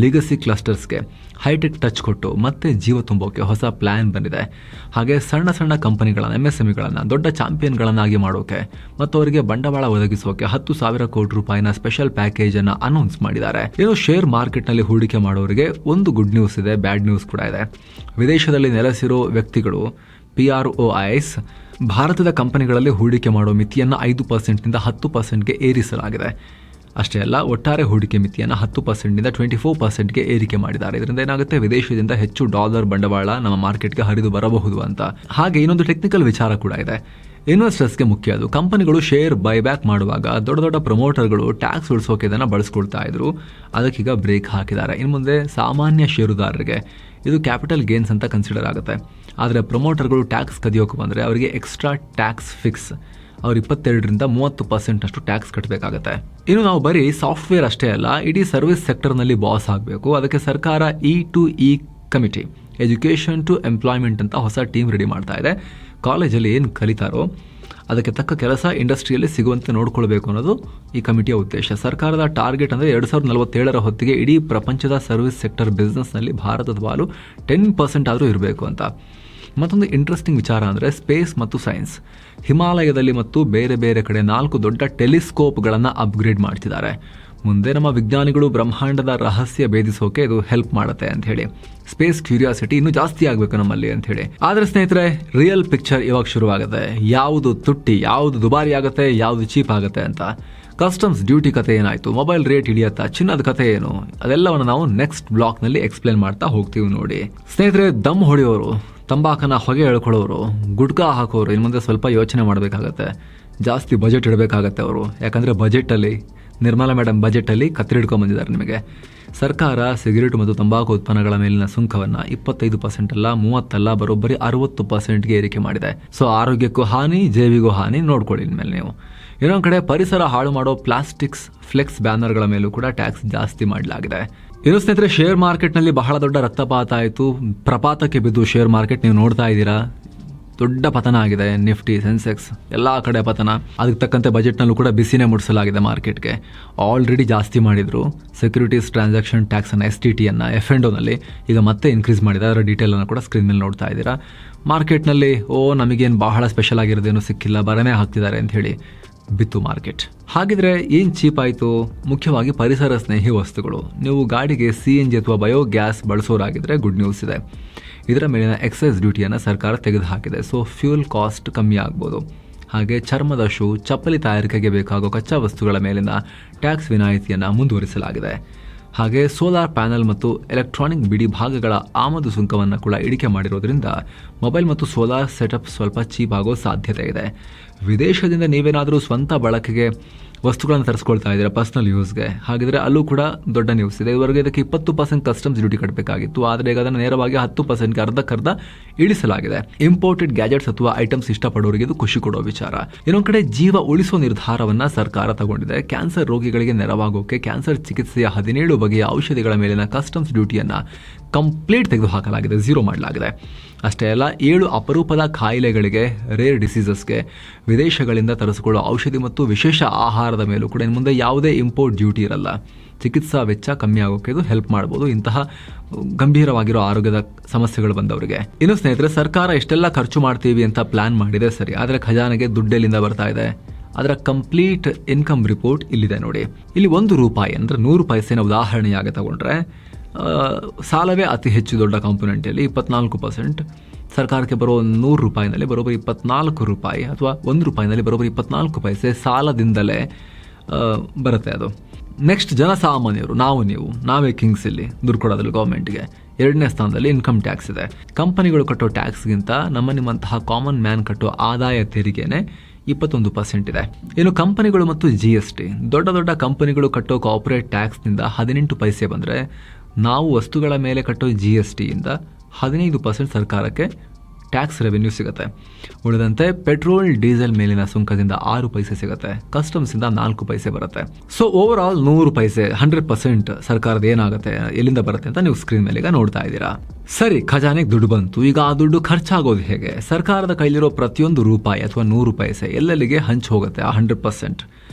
ಲಿಗಸಿ ಕ್ಲಸ್ಟರ್ಸ್ಗೆ ಹೈಟೆಕ್ ಟಚ್ ಕೊಟ್ಟು ಮತ್ತೆ ಜೀವ ತುಂಬೋಕೆ ಹೊಸ ಪ್ಲಾನ್ ಬಂದಿದೆ. ಹಾಗೆ ಸಣ್ಣ ಸಣ್ಣ ಕಂಪನಿಗಳನ್ನು, MSMEಗಳನ್ನು ದೊಡ್ಡ ಚಾಂಪಿಯನ್ಗಳನ್ನಾಗಿ ಮಾಡೋಕೆ ಮತ್ತು ಅವರಿಗೆ ಬಂಡವಾಳ ಒದಗಿಸೋಕೆ 10,000 ಕೋಟಿ ರೂಪಾಯಿನ ಸ್ಪೆಷಲ್ ಪ್ಯಾಕೇಜ್ ಅನ್ನು ಅನೌನ್ಸ್ ಮಾಡಿದ್ದಾರೆ. ಇನ್ನು ಶೇರ್ ಮಾರ್ಕೆಟ್ನಲ್ಲಿ ಹೂಡಿಕೆ ಮಾಡೋರಿಗೆ ಒಂದು ಗುಡ್ ನ್ಯೂಸ್ ಇದೆ, ಬ್ಯಾಡ್ ನ್ಯೂಸ್ ಕೂಡ ಇದೆ. ವಿದೇಶದಲ್ಲಿ ನೆಲೆಸಿರೋ ವ್ಯಕ್ತಿಗಳು PROIs ಭಾರತದ ಕಂಪನಿಗಳಲ್ಲಿ ಹೂಡಿಕೆ ಮಾಡೋ ಮಿತಿಯನ್ನು 5%ನಿಂದ 10%ಗೆ ಏರಿಸಲಾಗಿದೆ. ಅಷ್ಟೇ ಅಲ್ಲ, ಒಟ್ಟಾರೆ ಹೂಡಿಕೆ ಮಿತಿಯನ್ನು 10%ನಿಂದ 24%ಗೆ ಏರಿಕೆ ಮಾಡಿದ್ದಾರೆ. ಇದರಿಂದ ಏನಾಗುತ್ತೆ, ವಿದೇಶದಿಂದ ಹೆಚ್ಚು ಡಾಲರ್ ಬಂಡವಾಳ ನಮ್ಮ ಮಾರ್ಕೆಟ್ಗೆ ಹರಿದು ಬರಬಹುದು ಅಂತ. ಹಾಗೆ ಇನ್ನೊಂದು ಟೆಕ್ನಿಕಲ್ ವಿಚಾರ ಕೂಡ ಇದೆ. ಇನ್ವೆಸ್ಟರ್ಸ್ಗೆ ಮುಖ್ಯ ಅದು. ಕಂಪನಿಗಳು ಶೇರ್ ಬೈಬ್ಯಾಕ್ ಮಾಡುವಾಗ ದೊಡ್ಡ ದೊಡ್ಡ ಪ್ರಮೋಟರ್ಗಳು ಟ್ಯಾಕ್ಸ್ ಉಳಿಸೋಕೆ ಇದನ್ನು ಬಳಸ್ಕೊಳ್ತಾ ಇದ್ರು. ಅದಕ್ಕೀಗ ಬ್ರೇಕ್ ಹಾಕಿದ್ದಾರೆ. ಇನ್ನು ಮುಂದೆ ಸಾಮಾನ್ಯ ಷೇರುದಾರರಿಗೆ ಇದು ಕ್ಯಾಪಿಟಲ್ ಗೇನ್ಸ್ ಅಂತ ಕನ್ಸಿಡರ್ ಆಗುತ್ತೆ. ಆದರೆ ಪ್ರಮೋಟರ್ಗಳು ಟ್ಯಾಕ್ಸ್ ಕದಿಯೋಕೆ ಬಂದರೆ ಅವರಿಗೆ ಎಕ್ಸ್ಟ್ರಾ ಟ್ಯಾಕ್ಸ್ ಫಿಕ್ಸ್, ಅವ್ರು 22ರಿಂದ 30% ಅಷ್ಟು ಟ್ಯಾಕ್ಸ್ ಕಟ್ಟಬೇಕಾಗತ್ತೆ. ಇನ್ನು ನಾವು ಬರೀ ಸಾಫ್ಟ್ವೇರ್ ಅಷ್ಟೇ ಅಲ್ಲ, ಇಡೀ ಸರ್ವಿಸ್ ಸೆಕ್ಟರ್ನಲ್ಲಿ ಬಾಸ್ ಆಗಬೇಕು. ಅದಕ್ಕೆ ಸರ್ಕಾರ E2E committee, education to employment ಅಂತ ಹೊಸ ಟೀಮ್ ರೆಡಿ ಮಾಡ್ತಾ ಇದೆ. ಕಾಲೇಜಲ್ಲಿ ಏನು ಕಲಿತಾರೋ ಅದಕ್ಕೆ ತಕ್ಕ ಕೆಲಸ ಇಂಡಸ್ಟ್ರಿಯಲ್ಲಿ ಸಿಗುವಂತೆ ನೋಡ್ಕೊಳ್ಬೇಕು ಅನ್ನೋದು ಈ ಕಮಿಟಿಯ ಉದ್ದೇಶ. ಸರ್ಕಾರದ ಟಾರ್ಗೆಟ್ ಅಂದರೆ 2047 ಹೊತ್ತಿಗೆ ಇಡೀ ಪ್ರಪಂಚದ ಸರ್ವಿಸ್ ಸೆಕ್ಟರ್ ಬಿಸ್ನೆಸ್ನಲ್ಲಿ ಭಾರತದ ಪಾಲು 10% ಆದರೂ ಇರಬೇಕು ಅಂತ. ಮತ್ತೊಂದು ಇಂಟ್ರೆಸ್ಟಿಂಗ್ ವಿಚಾರ ಅಂದರೆ ಸ್ಪೇಸ್ ಮತ್ತು ಸೈನ್ಸ್. ಹಿಮಾಲಯದಲ್ಲಿ ಮತ್ತು ಬೇರೆ ಬೇರೆ ಕಡೆ 4 ದೊಡ್ಡ ಟೆಲಿಸ್ಕೋಪ್ಗಳನ್ನು ಅಪ್ಗ್ರೇಡ್ ಮಾಡ್ತಿದ್ದಾರೆ. ಮುಂದೆ ನಮ್ಮ ವಿಜ್ಞಾನಿಗಳು ಬ್ರಹ್ಮಾಂಡದ ರಹಸ್ಯ ಭೇದಿಸೋಕೆ ಇದು ಹೆಲ್ಪ್ ಮಾಡುತ್ತೆ ಅಂತ ಹೇಳಿ. ಸ್ಪೇಸ್ ಕ್ಯೂರಿಯಾಸಿಟಿ ಇನ್ನೂ ಜಾಸ್ತಿ ಆಗಬೇಕು ನಮ್ಮಲ್ಲಿ ಅಂತ ಹೇಳಿ. ಆದರೆ ಸ್ನೇಹಿತರೆ, ರಿಯಲ್ ಪಿಕ್ಚರ್ ಇವಾಗ ಶುರುವಾಗುತ್ತೆ. ಯಾವುದು ತುಟ್ಟಿ, ಯಾವುದು ದುಬಾರಿ ಆಗುತ್ತೆ, ಯಾವುದು ಚೀಪ್ ಆಗುತ್ತೆ ಅಂತ. ಕಸ್ಟಮ್ಸ್ ಡ್ಯೂಟಿ ಕತೆ ಏನಾಯಿತು, ಮೊಬೈಲ್ ರೇಟ್ ಇಳಿಯತ್ತಾ, ಚಿನ್ನದ ಕತೆ ಏನು, ಅದೆಲ್ಲವನ್ನು ನಾವು ನೆಕ್ಸ್ಟ್ ಬ್ಲಾಕ್ನಲ್ಲಿ ಎಕ್ಸ್ಪ್ಲೇನ್ ಮಾಡ್ತಾ ಹೋಗ್ತೀವಿ ನೋಡಿ. ಸ್ನೇಹಿತರೆ, ದಮ್ ಹೊಡೆಯೋರು, ತಂಬಾಕನ ಹೊಗೆ ಎಳ್ಕೊಳ್ಳೋರು, ಗುಡ್ಕಾ ಹಾಕೋರು ಇನ್ನು ಮುಂದೆ ಸ್ವಲ್ಪ ಯೋಚನೆ ಮಾಡಬೇಕಾಗತ್ತೆ. ಜಾಸ್ತಿ ಬಜೆಟ್ ಇಡಬೇಕಾಗತ್ತೆ ಅವರು. ಯಾಕಂದರೆ ಬಜೆಟಲ್ಲಿ ನಿರ್ಮಲಾ ಮೇಡಮ್ ಬಜೆಟಲ್ಲಿ ಕತ್ತಿರಿಡ್ಕೊಂಡ್ಬಂದಿದ್ದಾರೆ ನಿಮಗೆ. ಸರ್ಕಾರ ಸಿಗರೇಟು ಮತ್ತು ತಂಬಾಕು ಉತ್ಪನ್ನಗಳ ಮೇಲಿನ ಸುಂಕವನ್ನು 25% ಅಲ್ಲ, 30 ಅಲ್ಲ, ಬರೋಬ್ಬರಿ 60%ಗೆ ಏರಿಕೆ ಮಾಡಿದೆ. ಸೊ ಆರೋಗ್ಯಕ್ಕೂ ಹಾನಿ, ಜೇಬಿಗೂ ಹಾನಿ, ನೋಡ್ಕೊಳ್ಳಿ ಇನ್ಮೇಲೆ ನೀವು. ಇನ್ನೊಂದು ಕಡೆ ಪರಿಸರ ಹಾಳು ಮಾಡೋ ಪ್ಲಾಸ್ಟಿಕ್ಸ್ ಫ್ಲೆಕ್ಸ್ ಬ್ಯಾನರ್ಗಳ ಮೇಲೂ ಕೂಡ ಟ್ಯಾಕ್ಸ್ ಜಾಸ್ತಿ ಮಾಡಲಾಗಿದೆ. ಇನ್ನು ಸ್ನೇಹಿತರೆ, ಶೇರ್ ಮಾರ್ಕೆಟ್ನಲ್ಲಿ ಬಹಳ ದೊಡ್ಡ ರಕ್ತಪಾತ ಆಯಿತು. ಪ್ರಪಾತಕ್ಕೆ ಬಿದ್ದು ಶೇರ್ ಮಾರ್ಕೆಟ್ ನೀವು ನೋಡ್ತಾ ಇದ್ದೀರಾ. ದೊಡ್ಡ ಪತನ ಆಗಿದೆ. ನಿಫ್ಟಿ, ಸೆನ್ಸೆಕ್ಸ್ ಎಲ್ಲ ಕಡೆ ಪತನ. ಅದಕ್ಕೆ ತಕ್ಕಂತೆ ಬಜೆಟ್ನಲ್ಲೂ ಕೂಡ ಬಿಸಿನೇ ಮುಡಿಸಲಾಗಿದೆ ಮಾರ್ಕೆಟ್ಗೆ. ಆಲ್ರೆಡಿ ಜಾಸ್ತಿ ಮಾಡಿದರು ಸೆಕ್ಯೂರಿಟೀಸ್ ಟ್ರಾನ್ಸಾಕ್ಷನ್ ಟ್ಯಾಕ್ಸನ್ನು, STTಯನ್ನು F&Oನಲ್ಲಿ ಈಗ ಮತ್ತೆ ಇನ್ಕ್ರೀಸ್ ಮಾಡಿದ್ದಾರೆ. ಅದರ ಡೀಟೇಲನ್ನು ಕೂಡ ಸ್ಕ್ರೀನ್ ಮೇಲೆ ನೋಡ್ತಾ ಇದ್ದೀರಾ. ಮಾರ್ಕೆಟ್ನಲ್ಲಿ ನಮಗೇನು ಬಹಳ ಸ್ಪೆಷಲ್ ಆಗಿರೋದೇನು ಸಿಕ್ಕಿಲ್ಲ, ಬರನೇ ಹಾಕ್ತಿದ್ದಾರೆ ಅಂತ ಹೇಳಿ ಬಿತ್ತು ಮಾರ್ಕೆಟ್. ಹಾಗಿದ್ರೆ ಏನು ಚೀಪ್ ಆಯಿತು? ಮುಖ್ಯವಾಗಿ ಪರಿಸರ ಸ್ನೇಹಿ ವಸ್ತುಗಳು. ನೀವು ಗಾಡಿಗೆ CNG ಅಥವಾ ಬಯೋಗ್ಯಾಸ್ ಬಳಸೋರಾಗಿದ್ದರೆ ಗುಡ್ ನ್ಯೂಸ್ ಇದೆ. ಇದರ ಮೇಲಿನ ಎಕ್ಸೈಸ್ ಡ್ಯೂಟಿಯನ್ನು ಸರ್ಕಾರ ತೆಗೆದುಹಾಕಿದೆ. ಸೊ ಫ್ಯೂಲ್ ಕಾಸ್ಟ್ ಕಮ್ಮಿ ಆಗ್ಬೋದು. ಹಾಗೆ ಚರ್ಮದ ಶೂ, ಚಪ್ಪಲಿ ತಯಾರಿಕೆಗೆ ಬೇಕಾಗೋ ಕಚ್ಚಾ ವಸ್ತುಗಳ ಮೇಲಿನ ಟ್ಯಾಕ್ಸ್ ವಿನಾಯಿತಿಯನ್ನು ಮುಂದುವರಿಸಲಾಗಿದೆ. ಹಾಗೆ ಸೋಲಾರ್ ಪ್ಯಾನಲ್ ಮತ್ತು ಎಲೆಕ್ಟ್ರಾನಿಕ್ ಬಿಡಿ ಭಾಗಗಳ ಆಮದು ಸುಂಕವನ್ನು ಕೂಡ ಇಳಿಕೆ ಮಾಡಿರೋದ್ರಿಂದ ಮೊಬೈಲ್ ಮತ್ತು ಸೋಲಾರ್ ಸೆಟಪ್ ಸ್ವಲ್ಪ ಚೀಪ್ ಆಗೋ ಸಾಧ್ಯತೆ ಇದೆ. ವಿದೇಶದಿಂದ ನೀವೇನಾದರೂ ಸ್ವಂತ ಬಳಕೆಗೆ ವಸ್ತುಗಳನ್ನು ತರಿಸ್ಕೊಳ್ತಾ ಇದ್ದೀರಾ ಪರ್ಸನಲ್ ಯೂಸ್ಗೆ, ಹಾಗಿದ್ರೆ ಅಲ್ಲೂ ಕೂಡ ದೊಡ್ಡ ನ್ಯೂಸ್ ಇದೆ. ಇವರೆಗೆ ಇದಕ್ಕೆ 20% ಕಸ್ಟಮ್ಸ್ ಡ್ಯೂಟಿ ಕಟ್ಟಬೇಕಾಗಿತ್ತು. ಆದರೆ ಈಗ ಅದನ್ನು ನೇರವಾಗಿ 10%ಗೆ ಅರ್ಧಕ್ಕರ್ಧ ಇಳಿಸಲಾಗಿದೆ. ಇಂಪೋರ್ಟೆಡ್ ಗ್ಯಾಜೆಟ್ಸ್ ಅಥವಾ ಐಟಮ್ಸ್ ಇಷ್ಟಪಡೋರಿಗೆ ಇದು ಖುಷಿ ಕೊಡೋ ವಿಚಾರ. ಇನ್ನೊಂದು ಕಡೆ ಜೀವ ಉಳಿಸೋ ನಿರ್ಧಾರವನ್ನು ಸರ್ಕಾರ ತಗೊಂಡಿದೆ. ಕ್ಯಾನ್ಸರ್ ರೋಗಿಗಳಿಗೆ ನೆರವಾಗೋಕೆ ಕ್ಯಾನ್ಸರ್ ಚಿಕಿತ್ಸೆಯ 17 ಬಗೆಯ ಔಷಧಿಗಳ ಮೇಲಿನ ಕಸ್ಟಮ್ಸ್ ಡ್ಯೂಟಿಯನ್ನು ಕಂಪ್ಲೀಟ್ ತೆಗೆದುಹಾಕಲಾಗಿದೆ, 0 ಮಾಡಲಾಗಿದೆ. ಅಷ್ಟೇ ಅಲ್ಲ, 7 ಅಪರೂಪದ ಕಾಯಿಲೆಗಳಿಗೆ, ರೇರ್ ಡಿಸೀಸಸ್ಗೆ ವಿದೇಶಗಳಿಂದ ತರಿಸಿಕೊಳ್ಳೋ ಔಷಧಿ ಮತ್ತು ವಿಶೇಷ ಆಹಾರದ ಮೇಲೂ ಕೂಡ ಇನ್ನು ಮುಂದೆ ಯಾವುದೇ ಇಂಪೋರ್ಟ್ ಡ್ಯೂಟಿ ಇರಲ್ಲ. ಚಿಕಿತ್ಸಾ ವೆಚ್ಚ ಕಮ್ಮಿ ಆಗೋಕೆ ಇದು ಹೆಲ್ಪ್ ಮಾಡ್ಬೋದು ಇಂತಹ ಗಂಭೀರವಾಗಿರೋ ಆರೋಗ್ಯದ ಸಮಸ್ಯೆಗಳು ಬಂದವರಿಗೆ. ಇನ್ನು ಸ್ನೇಹಿತರೆ, ಸರ್ಕಾರ ಇಷ್ಟೆಲ್ಲ ಖರ್ಚು ಮಾಡ್ತೀವಿ ಅಂತ ಪ್ಲಾನ್ ಮಾಡಿದೆ ಸರಿ, ಆದರೆ ಖಜಾನೆಗೆ ದುಡ್ಡೆಲ್ಲಿಂದ ಬರ್ತಾ ಇದೆ? ಅದರ ಕಂಪ್ಲೀಟ್ ಇನ್ಕಮ್ ರಿಪೋರ್ಟ್ ಇಲ್ಲಿದೆ ನೋಡಿ. ಇಲ್ಲಿ ₹1 ಅಂದರೆ 100 ಪೈಸೆನ ಉದಾಹರಣೆಯಾಗಿ ತಗೊಂಡ್ರೆ ಸಾಲವೇ ಅತಿ ಹೆಚ್ಚು ದೊಡ್ಡ ಕಾಂಪೊನೆಂಟಲ್ಲಿ 24%. ಸರ್ಕಾರಕ್ಕೆ ಬರೋ ₹100 ಬರೋಬ್ಬರಿ ₹24 ಅಥವಾ ₹1 ಬರೋಬ್ಬರಿ 24 ಪೈಸೆ ಸಾಲದಿಂದಲೇ ಬರುತ್ತೆ ಅದು. ನೆಕ್ಸ್ಟ್ ಜನಸಾಮಾನ್ಯರು, ನಾವೇ ಕಿಂಗ್ಸ್ ಇಲ್ಲಿ ದುಡ್ಡು ಕೊಡೋದ್ರಲ್ಲಿ ಗೌರ್ಮೆಂಟ್ಗೆ. 2ನೇ ಸ್ಥಾನದಲ್ಲಿ ಇನ್ಕಮ್ ಟ್ಯಾಕ್ಸ್ ಇದೆ. ಕಂಪನಿಗಳು ಕಟ್ಟೋ ಟ್ಯಾಕ್ಸ್ಗಿಂತ ನಿಮ್ಮಂತಹ ಕಾಮನ್ ಮ್ಯಾನ್ ಕಟ್ಟೋ ಆದಾಯ ತೆರಿಗೆನೇ 21% ಇದೆ. ಇನ್ನು ಕಂಪನಿಗಳು ಮತ್ತು GST, ದೊಡ್ಡ ಕಂಪನಿಗಳು ಕಟ್ಟೋ ಕಾರ್ಪೊರೇಟ್ ಟ್ಯಾಕ್ಸ್ನಿಂದ 18 ಪೈಸೆ ಬಂದರೆ, ನಾವು ವಸ್ತುಗಳ ಮೇಲೆ ಕಟ್ಟೋ GSTಯಿಂದ 15% ಸರ್ಕಾರಕ್ಕೆ ಟ್ಯಾಕ್ಸ್ ರೆವೆನ್ಯೂ ಸಿಗುತ್ತೆ. ಉಳಿದಂತೆ ಪೆಟ್ರೋಲ್ ಡೀಸೆಲ್ ಮೇಲಿನ ಸುಂಕದಿಂದ 6 ಪೈಸೆ ಸಿಗುತ್ತೆ. ಕಸ್ಟಮ್ಸಿಂದ 4 ಪೈಸೆ ಬರುತ್ತೆ. ಸೊ ಓವರ್ ಆಲ್ 100 ಪೈಸೆ 100% ಸರ್ಕಾರದ ಏನಾಗುತ್ತೆ, ಎಲ್ಲಿಂದ ಬರುತ್ತೆ ಅಂತ ನೀವು ಸ್ಕ್ರೀನ್ ಮೇಲೆ ಈಗ ನೋಡ್ತಾ ಇದ್ದೀರಾ. ಸರಿ, ಖಜಾನೆಗೆ ದುಡ್ಡು ಬಂತು. ಈಗ ಆ ದುಡ್ಡು ಖರ್ಚಾಗೋದು ಹೇಗೆ? ಸರ್ಕಾರದ ಕೈಲಿರೋ ಪ್ರತಿಯೊಂದು ರೂಪಾಯಿ ಅಥವಾ 100 ಪೈಸೆ ಎಲ್ಲೆಲ್ಲಿಗೆ ಹಂಚಿ ಹೋಗುತ್ತೆ ಆ 100%?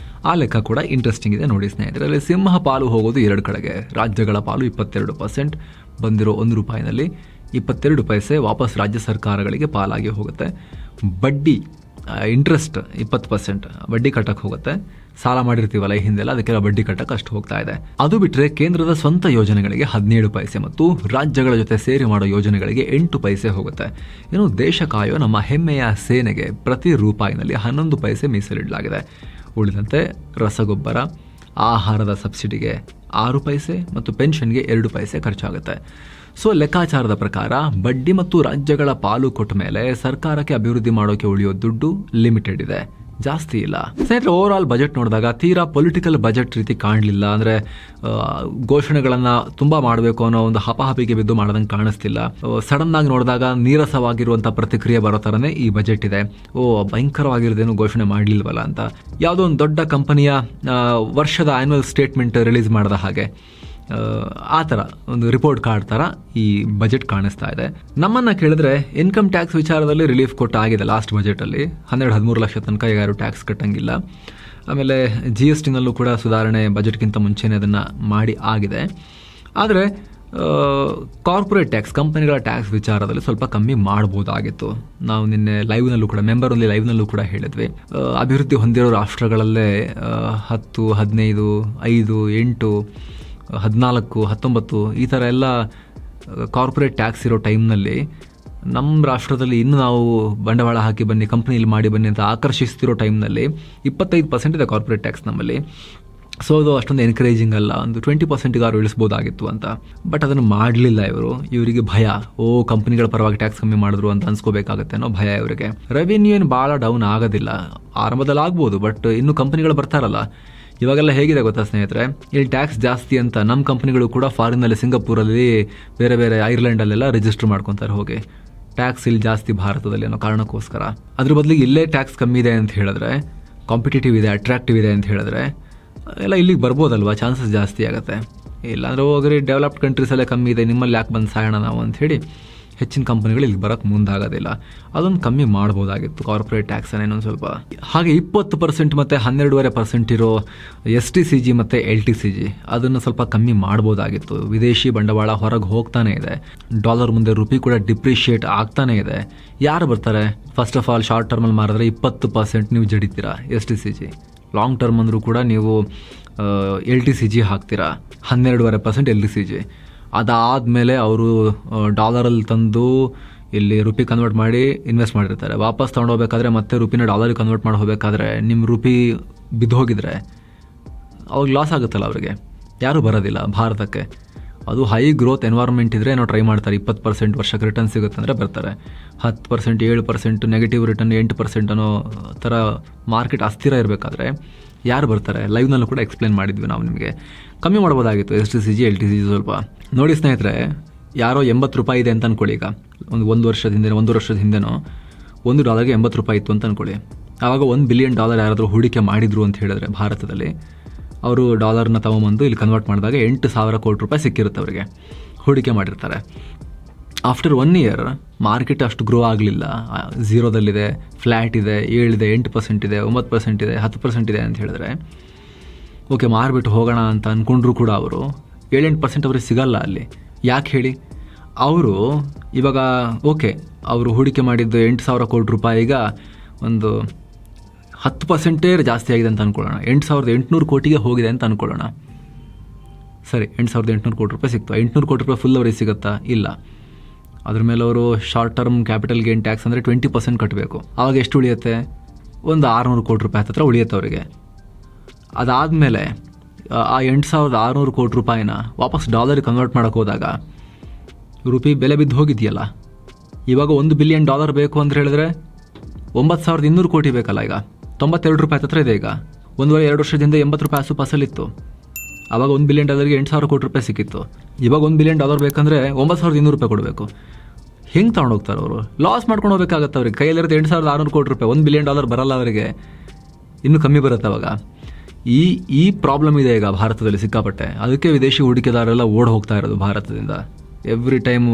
ಆ ಲೆಕ್ಕ ಕೂಡ ಇಂಟ್ರೆಸ್ಟಿಂಗ್ ಇದೆ ನೋಡಿ ಸ್ನೇಹಿತರೆ. ಅಲ್ಲಿ ಸಿಂಹ ಪಾಲು ಹೋಗೋದು 2 ಕಡೆಗೆ. ರಾಜ್ಯಗಳ ಪಾಲು 22%, ಬಂದಿರೋ ₹1 22 ಪೈಸೆ ವಾಪಸ್ ರಾಜ್ಯ ಸರ್ಕಾರಗಳಿಗೆ ಪಾಲಾಗಿ ಹೋಗುತ್ತೆ. ಬಡ್ಡಿ ಇಂಟ್ರೆಸ್ಟ್ 20% ಬಡ್ಡಿ ಕಟ್ಟಕ್ಕೆ ಹೋಗುತ್ತೆ. ಸಾಲ ಮಾಡಿರ್ತೀವಲ್ಲ ಈ ಹಿಂದೆಲ್ಲ, ಅದಕ್ಕೆಲ್ಲ ಬಡ್ಡಿ ಕಟ್ಟಕ್ಕೆ ಅಷ್ಟು ಹೋಗ್ತಾ ಇದೆ. ಅದು ಬಿಟ್ಟರೆ ಕೇಂದ್ರದ ಸ್ವಂತ ಯೋಜನೆಗಳಿಗೆ 17 ಪೈಸೆ ಮತ್ತು ರಾಜ್ಯಗಳ ಜೊತೆ ಸೇರಿ ಮಾಡೋ ಯೋಜನೆಗಳಿಗೆ 8 ಪೈಸೆ ಹೋಗುತ್ತೆ. ಇನ್ನು ದೇಶ ಕಾಯೋ ನಮ್ಮ ಹೆಮ್ಮೆಯ ಸೇನೆಗೆ ಪ್ರತಿ ರೂಪಾಯಿನಲ್ಲಿ 11 ಪೈಸೆ ಮೀಸಲಿಡಲಾಗಿದೆ. ಉಳಿದಂತೆ ರಸಗೊಬ್ಬರ, ಆಹಾರದ ಸಬ್ಸಿಡಿಗೆ 6 ಪೈಸೆ ಮತ್ತು ಪೆನ್ಷನ್ಗೆ 2 ಪೈಸೆ ಖರ್ಚಾಗುತ್ತೆ. ಸೊ ಲೆಕ್ಕಾಚಾರದ ಪ್ರಕಾರ ಬಡ್ಡಿ ಮತ್ತು ರಾಜ್ಯಗಳ ಪಾಲು ಕೊಟ್ಟ ಮೇಲೆ ಸರ್ಕಾರಕ್ಕೆ ಅಭಿವೃದ್ಧಿ ಮಾಡೋಕೆ ಉಳಿಯೋ ದುಡ್ಡು ಲಿಮಿಟೆಡ್ ಇದೆ, ಜಾಸ್ತಿ ಇಲ್ಲ. ಸ್ನೇಹಿತರೆ, ಓವರ್ ಆಲ್ ಬಜೆಟ್ ನೋಡಿದಾಗ ತೀರಾ ಪೊಲಿಟಿಕಲ್ ಬಜೆಟ್ ರೀತಿ ಕಾಣಲಿಲ್ಲ. ಅಂದರೆ ಘೋಷಣೆಗಳನ್ನು ತುಂಬ ಮಾಡಬೇಕು ಅನ್ನೋ ಒಂದು ಹಪಾಹಪಿಗೆ ಬಿದ್ದು ಮಾಡೋದಂಗೆ ಕಾಣಿಸ್ತಿಲ್ಲ. ಸಡನ್ ಆಗಿ ನೋಡಿದಾಗ ನೀರಸವಾಗಿರುವಂಥ ಪ್ರತಿಕ್ರಿಯೆ ಬರೋ ಥರನೇ ಈ ಬಜೆಟ್ ಇದೆ. ಭಯಂಕರವಾಗಿರೋದೇನು ಘೋಷಣೆ ಮಾಡಲಿಲ್ವಲ್ಲ ಅಂತ. ಯಾವುದೋ ಒಂದು ದೊಡ್ಡ ಕಂಪನಿಯ ವರ್ಷದ ಆ್ಯನ್ಯುವಲ್ ಸ್ಟೇಟ್ಮೆಂಟ್ ರಿಲೀಸ್ ಮಾಡಿದ ಹಾಗೆ ಆ ಥರ ಒಂದು ರಿಪೋರ್ಟ್ ಕಾರ್ಡ್ ಥರ ಈ ಬಜೆಟ್ ಕಾಣಿಸ್ತಾ ಇದೆ. ನಮ್ಮನ್ನು ಕೇಳಿದ್ರೆ ಇನ್ಕಮ್ ಟ್ಯಾಕ್ಸ್ ವಿಚಾರದಲ್ಲಿ ರಿಲೀಫ್ ಕೊಟ್ಟಾಗಿದೆ ಲಾಸ್ಟ್ ಬಜೆಟಲ್ಲಿ. 12-13 ಲಕ್ಷ ತನಕ ಯಾರು ಟ್ಯಾಕ್ಸ್ ಕಟ್ಟಂಗಿಲ್ಲ. ಆಮೇಲೆ GSTನಲ್ಲೂ ಕೂಡ ಸುಧಾರಣೆ ಬಜೆಟ್ಗಿಂತ ಮುಂಚೆನೇ ಅದನ್ನು ಮಾಡಿ ಆಗಿದೆ. ಆದರೆ ಕಾರ್ಪೊರೇಟ್ ಟ್ಯಾಕ್ಸ್, ಕಂಪನಿಗಳ ಟ್ಯಾಕ್ಸ್ ವಿಚಾರದಲ್ಲಿ ಸ್ವಲ್ಪ ಕಮ್ಮಿ ಮಾಡ್ಬೋದಾಗಿತ್ತು. ನಾವು ನಿನ್ನೆ ಲೈವ್ನಲ್ಲೂ ಕೂಡ, ಮೆಂಬರ್ ಓನ್ಲಿ ಲೈವ್ನಲ್ಲೂ ಕೂಡ ಹೇಳಿದ್ವಿ. ಅಭಿವೃದ್ಧಿ ಹೊಂದಿರೋ ರಾಷ್ಟ್ರಗಳಲ್ಲೇ 10, 15, 5, 8, 14, 19 ಈ ಥರ ಎಲ್ಲ ಕಾರ್ಪೊರೇಟ್ ಟ್ಯಾಕ್ಸ್ ಇರೋ ಟೈಮ್ನಲ್ಲಿ ನಮ್ಮ ರಾಷ್ಟ್ರದಲ್ಲಿ ಇನ್ನು ನಾವು ಬಂಡವಾಳ ಹಾಕಿ ಬನ್ನಿ, ಕಂಪ್ನಿಯಲ್ಲಿ ಮಾಡಿ ಬನ್ನಿ ಅಂತ ಆಕರ್ಷಿಸ್ತಿರೋ ಟೈಮ್ನಲ್ಲಿ 25% ಇದೆ ಕಾರ್ಪೊರೇಟ್ ಟ್ಯಾಕ್ಸ್ ನಮ್ಮಲ್ಲಿ. ಸೊ ಅದು ಅಷ್ಟೊಂದು ಎನ್ಕರೇಜಿಂಗ್ ಅಲ್ಲ. ಒಂದು 20%ಗಾರು ಇಳಿಸ್ಬೋದಾಗಿತ್ತು ಅಂತ. ಬಟ್ ಅದನ್ನು ಮಾಡಲಿಲ್ಲ ಇವರು. ಇವರಿಗೆ ಭಯ, ಕಂಪನಿಗಳ ಪರವಾಗಿ ಟ್ಯಾಕ್ಸ್ ಕಮ್ಮಿ ಮಾಡಿದ್ರು ಅಂತ ಅನ್ಸ್ಕೋಬೇಕಾಗತ್ತೆ ಅನ್ನೋ ಭಯ ಇವರಿಗೆ. ರೆವಿನ್ಯೂ ಏನು ಭಾಳ ಡೌನ್ ಆಗೋದಿಲ್ಲ, ಆರಂಭದಲ್ಲಿ ಆಗ್ಬೋದು. ಬಟ್ ಇನ್ನು ಕಂಪನಿಗಳು ಬರ್ತಾರಲ್ಲ, ಇವಾಗೆಲ್ಲ ಹೇಗಿದೆ ಗೊತ್ತಾ ಸ್ನೇಹಿತರೆ, ಇಲ್ಲಿ ಟ್ಯಾಕ್ಸ್ ಜಾಸ್ತಿ ಅಂತ ನಮ್ಮ ಕಂಪ್ನಿಗಳು ಕೂಡ ಫಾರಿನ್ನಲ್ಲಿ, ಸಿಂಗಾಪುರಲ್ಲಿ, ಬೇರೆ ಬೇರೆ ಐರ್ಲೆಂಡಲ್ಲೆಲ್ಲ ರಿಜಿಸ್ಟರ್ ಮಾಡ್ಕೊತಾರೆ ಹೋಗಿ. ಟ್ಯಾಕ್ಸ್ ಇಲ್ಲಿ ಜಾಸ್ತಿ ಭಾರತದಲ್ಲಿ ಅನ್ನೋ ಕಾರಣಕ್ಕೋಸ್ಕರ. ಅದ್ರ ಬದಲಿಗೆ ಇಲ್ಲೇ ಟ್ಯಾಕ್ಸ್ ಕಮ್ಮಿ ಇದೆ ಅಂತ ಹೇಳಿದ್ರೆ, ಕಾಂಪಿಟೇಟಿವ್ ಇದೆ, ಅಟ್ರಾಕ್ಟಿವ್ ಇದೆ ಅಂತ ಹೇಳಿದ್ರೆ ಎಲ್ಲ ಇಲ್ಲಿಗೆ ಬರ್ಬೋದಲ್ವಾ, ಚಾನ್ಸಸ್ ಜಾಸ್ತಿ ಆಗುತ್ತೆ. ಇಲ್ಲಾಂದ್ರೆ ಹೋಗ್ರಿ ಡೆವಲಪ್ಡ್ ಕಂಟ್ರೀಸಲ್ಲೇ ಕಮ್ಮಿ ಇದೆ, ನಿಮ್ಮಲ್ಲಿ ಯಾಕೆ ಬಂದು ಸಾಯೋಣ ನಾವು ಅಂತ ಹೇಳಿ ಹೆಚ್ಚಿನ ಕಂಪನಿಗಳು ಇಲ್ಲಿ ಬರೋಕ್ಕೆ ಮುಂದಾಗೋದಿಲ್ಲ. ಅದೊಂದು ಕಮ್ಮಿ ಮಾಡ್ಬೋದಾಗಿತ್ತು ಕಾರ್ಪೊರೇಟ್ ಟ್ಯಾಕ್ಸನ್ನು ಇನ್ನೊಂದು ಸ್ವಲ್ಪ. ಹಾಗೆ 20% ಮತ್ತು 12.5% ಇರೋ STCG ಮತ್ತು LTCG ಅದನ್ನು ಸ್ವಲ್ಪ ಕಮ್ಮಿ ಮಾಡ್ಬೋದಾಗಿತ್ತು. ವಿದೇಶಿ ಬಂಡವಾಳ ಹೊರಗೆ ಹೋಗ್ತಾನೆ ಇದೆ, ಡಾಲರ್ ಮುಂದೆ ರುಪಿ ಕೂಡ ಡಿಪ್ರಿಷಿಯೇಟ್ ಆಗ್ತಾನೆ ಇದೆ. ಯಾರು ಬರ್ತಾರೆ? ಫಸ್ಟ್ ಆಫ್ ಆಲ್ ಶಾರ್ಟ್ ಟರ್ಮಲ್ಲಿ ಮಾರಿದ್ರೆ 20% ನೀವು ಜಡಿತೀರಾ STCG. ಲಾಂಗ್ ಟರ್ಮ್ ಅಂದರೂ ಕೂಡ ನೀವು LTCG ಹಾಕ್ತೀರಾ, 12.5% LTCG. ಅದಾದಮೇಲೆ ಅವರು ಡಾಲರಲ್ಲಿ ತಂದು ಇಲ್ಲಿ ರುಪಿ ಕನ್ವರ್ಟ್ ಮಾಡಿ ಇನ್ವೆಸ್ಟ್ ಮಾಡಿರ್ತಾರೆ. ವಾಪಸ್ ತೊಗೊಂಡೋಗ್ಬೇಕಾದ್ರೆ ಮತ್ತೆ ರುಪಿನ ಡಾಲರಿಗೆ ಕನ್ವರ್ಟ್ ಮಾಡಿ ಹೋಗಬೇಕಾದ್ರೆ ನಿಮ್ಮ ರುಪಿ ಬಿದ್ದೋಗಿದ್ರೆ ಅವಾಗ ಲಾಸ್ ಆಗುತ್ತಲ್ಲ ಅವರಿಗೆ. ಯಾರೂ ಬರೋದಿಲ್ಲ ಭಾರತಕ್ಕೆ. ಅದು ಹೈ ಗ್ರೋತ್ ಎನ್ವೈರ್ಮೆಂಟ್ ಇದ್ದರೆ ಏನೋ ಟ್ರೈ ಮಾಡ್ತಾರೆ. 20% ವರ್ಷಕ್ಕೆ ರಿಟರ್ನ್ ಸಿಗುತ್ತೆ ಅಂದರೆ ಬರ್ತಾರೆ. 10%, 7%, ನೆಗೆಟಿವ್ ರಿಟರ್ನ್ 8% ಅನ್ನೋ ಥರ ಮಾರ್ಕೆಟ್ ಅಸ್ಥಿರ ಇರಬೇಕಾದ್ರೆ ಯಾರು ಬರ್ತಾರೆ? ಲೈವ್ನಲ್ಲೂ ಕೂಡ ಎಕ್ಸ್ಪ್ಲೇನ್ ಮಾಡಿದ್ವಿ ನಾವು ನಿಮಗೆ. ಕಮ್ಮಿ ಮಾಡ್ಬೋದಾಗಿತ್ತು STCG, LTCG ಸ್ವಲ್ಪ. ನೋಡಿ ಸ್ನೇಹಿತರೆ, ಯಾರೋ $80 ಇದೆ ಅಂತ ಅಂದ್ಕೊಳ್ಳಿ. ಈಗ ಒಂದು ವರ್ಷದ ಹಿಂದೆನೋ $1ಗೆ $80 ಇತ್ತು ಅಂತ ಅಂದ್ಕೊಳ್ಳಿ. ಆವಾಗ $1 ಬಿಲಿಯನ್ ಯಾರಾದರೂ ಹೂಡಿಕೆ ಮಾಡಿದ್ರು ಅಂತ ಹೇಳಿದ್ರೆ ಭಾರತದಲ್ಲಿ, ಅವರು ಡಾಲರ್ನ ತಗೊಂಬಂದು ಇಲ್ಲಿ ಕನ್ವರ್ಟ್ ಮಾಡಿದಾಗ $8,000 ಕೋಟಿ ಸಿಕ್ಕಿರುತ್ತೆ ಅವರಿಗೆ. ಹೂಡಿಕೆ ಮಾಡಿರ್ತಾರೆ. ಆಫ್ಟರ್ 1 ಇಯರ್ ಮಾರ್ಕೆಟ್ ಅಷ್ಟು ಗ್ರೋ ಆಗಲಿಲ್ಲ, ಝೀರೋದಲ್ಲಿದೆ, ಫ್ಲ್ಯಾಟ್ ಇದೆ, 7 ಇದೆ, 8% ಇದೆ, 9% ಇದೆ, 10% ಇದೆ ಅಂತ ಹೇಳಿದ್ರೆ ಓಕೆ ಮಾರ್ಬಿಟ್ಟು ಹೋಗೋಣ ಅಂತ ಅಂದ್ಕೊಂಡ್ರು ಕೂಡ ಅವರು 7-8% ಅವ್ರಿಗೆ ಸಿಗಲ್ಲ ಅಲ್ಲಿ. ಯಾಕೆ ಹೇಳಿ? ಅವರು ಇವಾಗ ಓಕೆ ಅವರು ಹೂಡಿಕೆ ಮಾಡಿದ್ದು $8,000 ಕೋಟಿ ಈಗ ಒಂದು 10% ಜಾಸ್ತಿ ಆಗಿದೆ ಅಂತ ಅಂದ್ಕೊಳ್ಳೋಣ. 8,800 ಕೋಟಿಗೆ ಹೋಗಿದೆ ಅಂತ ಅಂದ್ಕೊಳ್ಳೋಣ. ಸರಿ, 8,800 ಕೋಟಿ ಸಿಕ್ತು. 800 ಕೋಟಿ ಫುಲ್ ಅವ್ರಿಗೆ ಸಿಗುತ್ತಾ? ಇಲ್ಲ. ಅದ್ರ ಮೇಲೆ ಅವರು short term capital gain tax ಅಂದರೆ 20% ಕಟ್ಟಬೇಕು. ಆವಾಗ ಎಷ್ಟು ಉಳಿಯುತ್ತೆ? ಒಂದು $600 ಕೋಟಿ ಹತ್ತಿರ ಉಳಿಯುತ್ತೆ ಅವರಿಗೆ. ಅದಾದಮೇಲೆ ಆ 8,600 ಕೋಟಿ ವಾಪಸ್ ಡಾಲರಿಗೆ ಕನ್ವರ್ಟ್ ಮಾಡೋಕ್ಕೆ ಹೋದಾಗ ರುಪಿ ಬೆಲೆ ಬಿದ್ದು ಹೋಗಿದೆಯಲ್ಲ. ಇವಾಗ $1 ಬಿಲಿಯನ್ ಬೇಕು ಅಂತ ಹೇಳಿದ್ರೆ 9,200 ಕೋಟಿ ಬೇಕಲ್ಲ. ಈಗ $92 ಹತ್ತಿರ ಇದೆ. ಈಗ 1.5-2 ವರ್ಷದಿಂದ $80 ಆಸುಪಾಸಲ್ಲಿತ್ತು. ಆವಾಗ $1 ಬಿಲಿಯನ್ $8,000 ಕೋಟಿ ಸಿಕ್ಕಿತ್ತು. ಇವಾಗ $1 ಬಿಲಿಯನ್ ಬೇಕಂದ್ರೆ $9,200 ಕೊಡಬೇಕು. ಹೆಂಗೆ ತೊಗೊಂಡೋಗ್ತಾರೆ ಅವರು? ಲಾಸ್ ಮಾಡ್ಕೊಂಡು ಹೋಗ್ಬೇಕಾಗತ್ತೆ ಅವ್ರಿಗೆ. ಕೈಯಲ್ಲಿರುತ್ತೆ $8,600 ಕೋಟಿ. $1 ಬಿಲಿಯನ್ ಬರಲ್ಲ ಅವರಿಗೆ, ಇನ್ನೂ ಕಮ್ಮಿ ಬರುತ್ತೆ ಅವಾಗ. ಈ ಪ್ರಾಬ್ಲಮ್ ಇದೆ ಈಗ ಭಾರತದಲ್ಲಿ ಸಿಕ್ಕಾಪಟ್ಟೆ. ಅದಕ್ಕೆ ವಿದೇಶಿ ಹೂಡಿಕೆದಾರರೆಲ್ಲ ಓಡ್ ಹೋಗ್ತಾ ಇರೋದು ಭಾರತದಿಂದ. ಎವ್ರಿ ಟೈಮು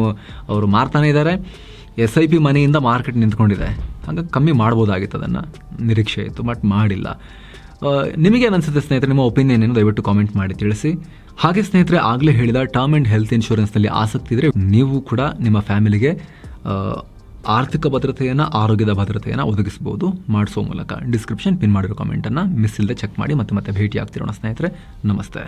ಅವರು ಮಾರ್ತಾನೆ ಇದ್ದಾರೆ. SIP ಮನಿಯಿಂದ ಮಾರ್ಕೆಟ್ ನಿಂತ್ಕೊಂಡಿದೆ. ಹಾಗಾಗಿ ಕಮ್ಮಿ ಮಾಡ್ಬೋದಾಗಿತ್ತು, ಅದನ್ನು ನಿರೀಕ್ಷೆ ಇತ್ತು, ಬಟ್ ಮಾಡಿಲ್ಲ. ನಿಮಗೆ ಅನಿಸುತ್ತೆ ಸ್ನೇಹಿತರೆ, ನಿಮ್ಮ ಒಪಿನಿಯನ್ ಏನು ದಯವಿಟ್ಟು ಕಾಮೆಂಟ್ ಮಾಡಿ ತಿಳಿಸಿ. ಹಾಗೆ ಸ್ನೇಹಿತರೆ, ಆಗಲೇ ಹೇಳಿದ ಟರ್ಮ್ ಆ್ಯಂಡ್ ಹೆಲ್ತ್ ಇನ್ಶೂರೆನ್ಸ್ನಲ್ಲಿ ಆಸಕ್ತಿ ಇದ್ದರೆ ನೀವು ಕೂಡ ನಿಮ್ಮ ಫ್ಯಾಮಿಲಿಗೆ ಆರ್ಥಿಕ ಭದ್ರತೆಯನ್ನು, ಆರೋಗ್ಯದ ಭದ್ರತೆಯನ್ನು ಒದಗಿಸಬಹುದು ಮಾಡಿಸೋ ಮೂಲಕ. ಡಿಸ್ಕ್ರಿಪ್ಷನ್ ಪಿನ್ ಮಾಡಿರೋ ಕಾಮೆಂಟನ್ನು ಮಿಸ್ ಇಲ್ಲದೆ ಚೆಕ್ ಮಾಡಿ. ಮತ್ತೆ ಭೇಟಿ ಆಗ್ತಿರೋಣ ಸ್ನೇಹಿತರೆ. ನಮಸ್ತೆ.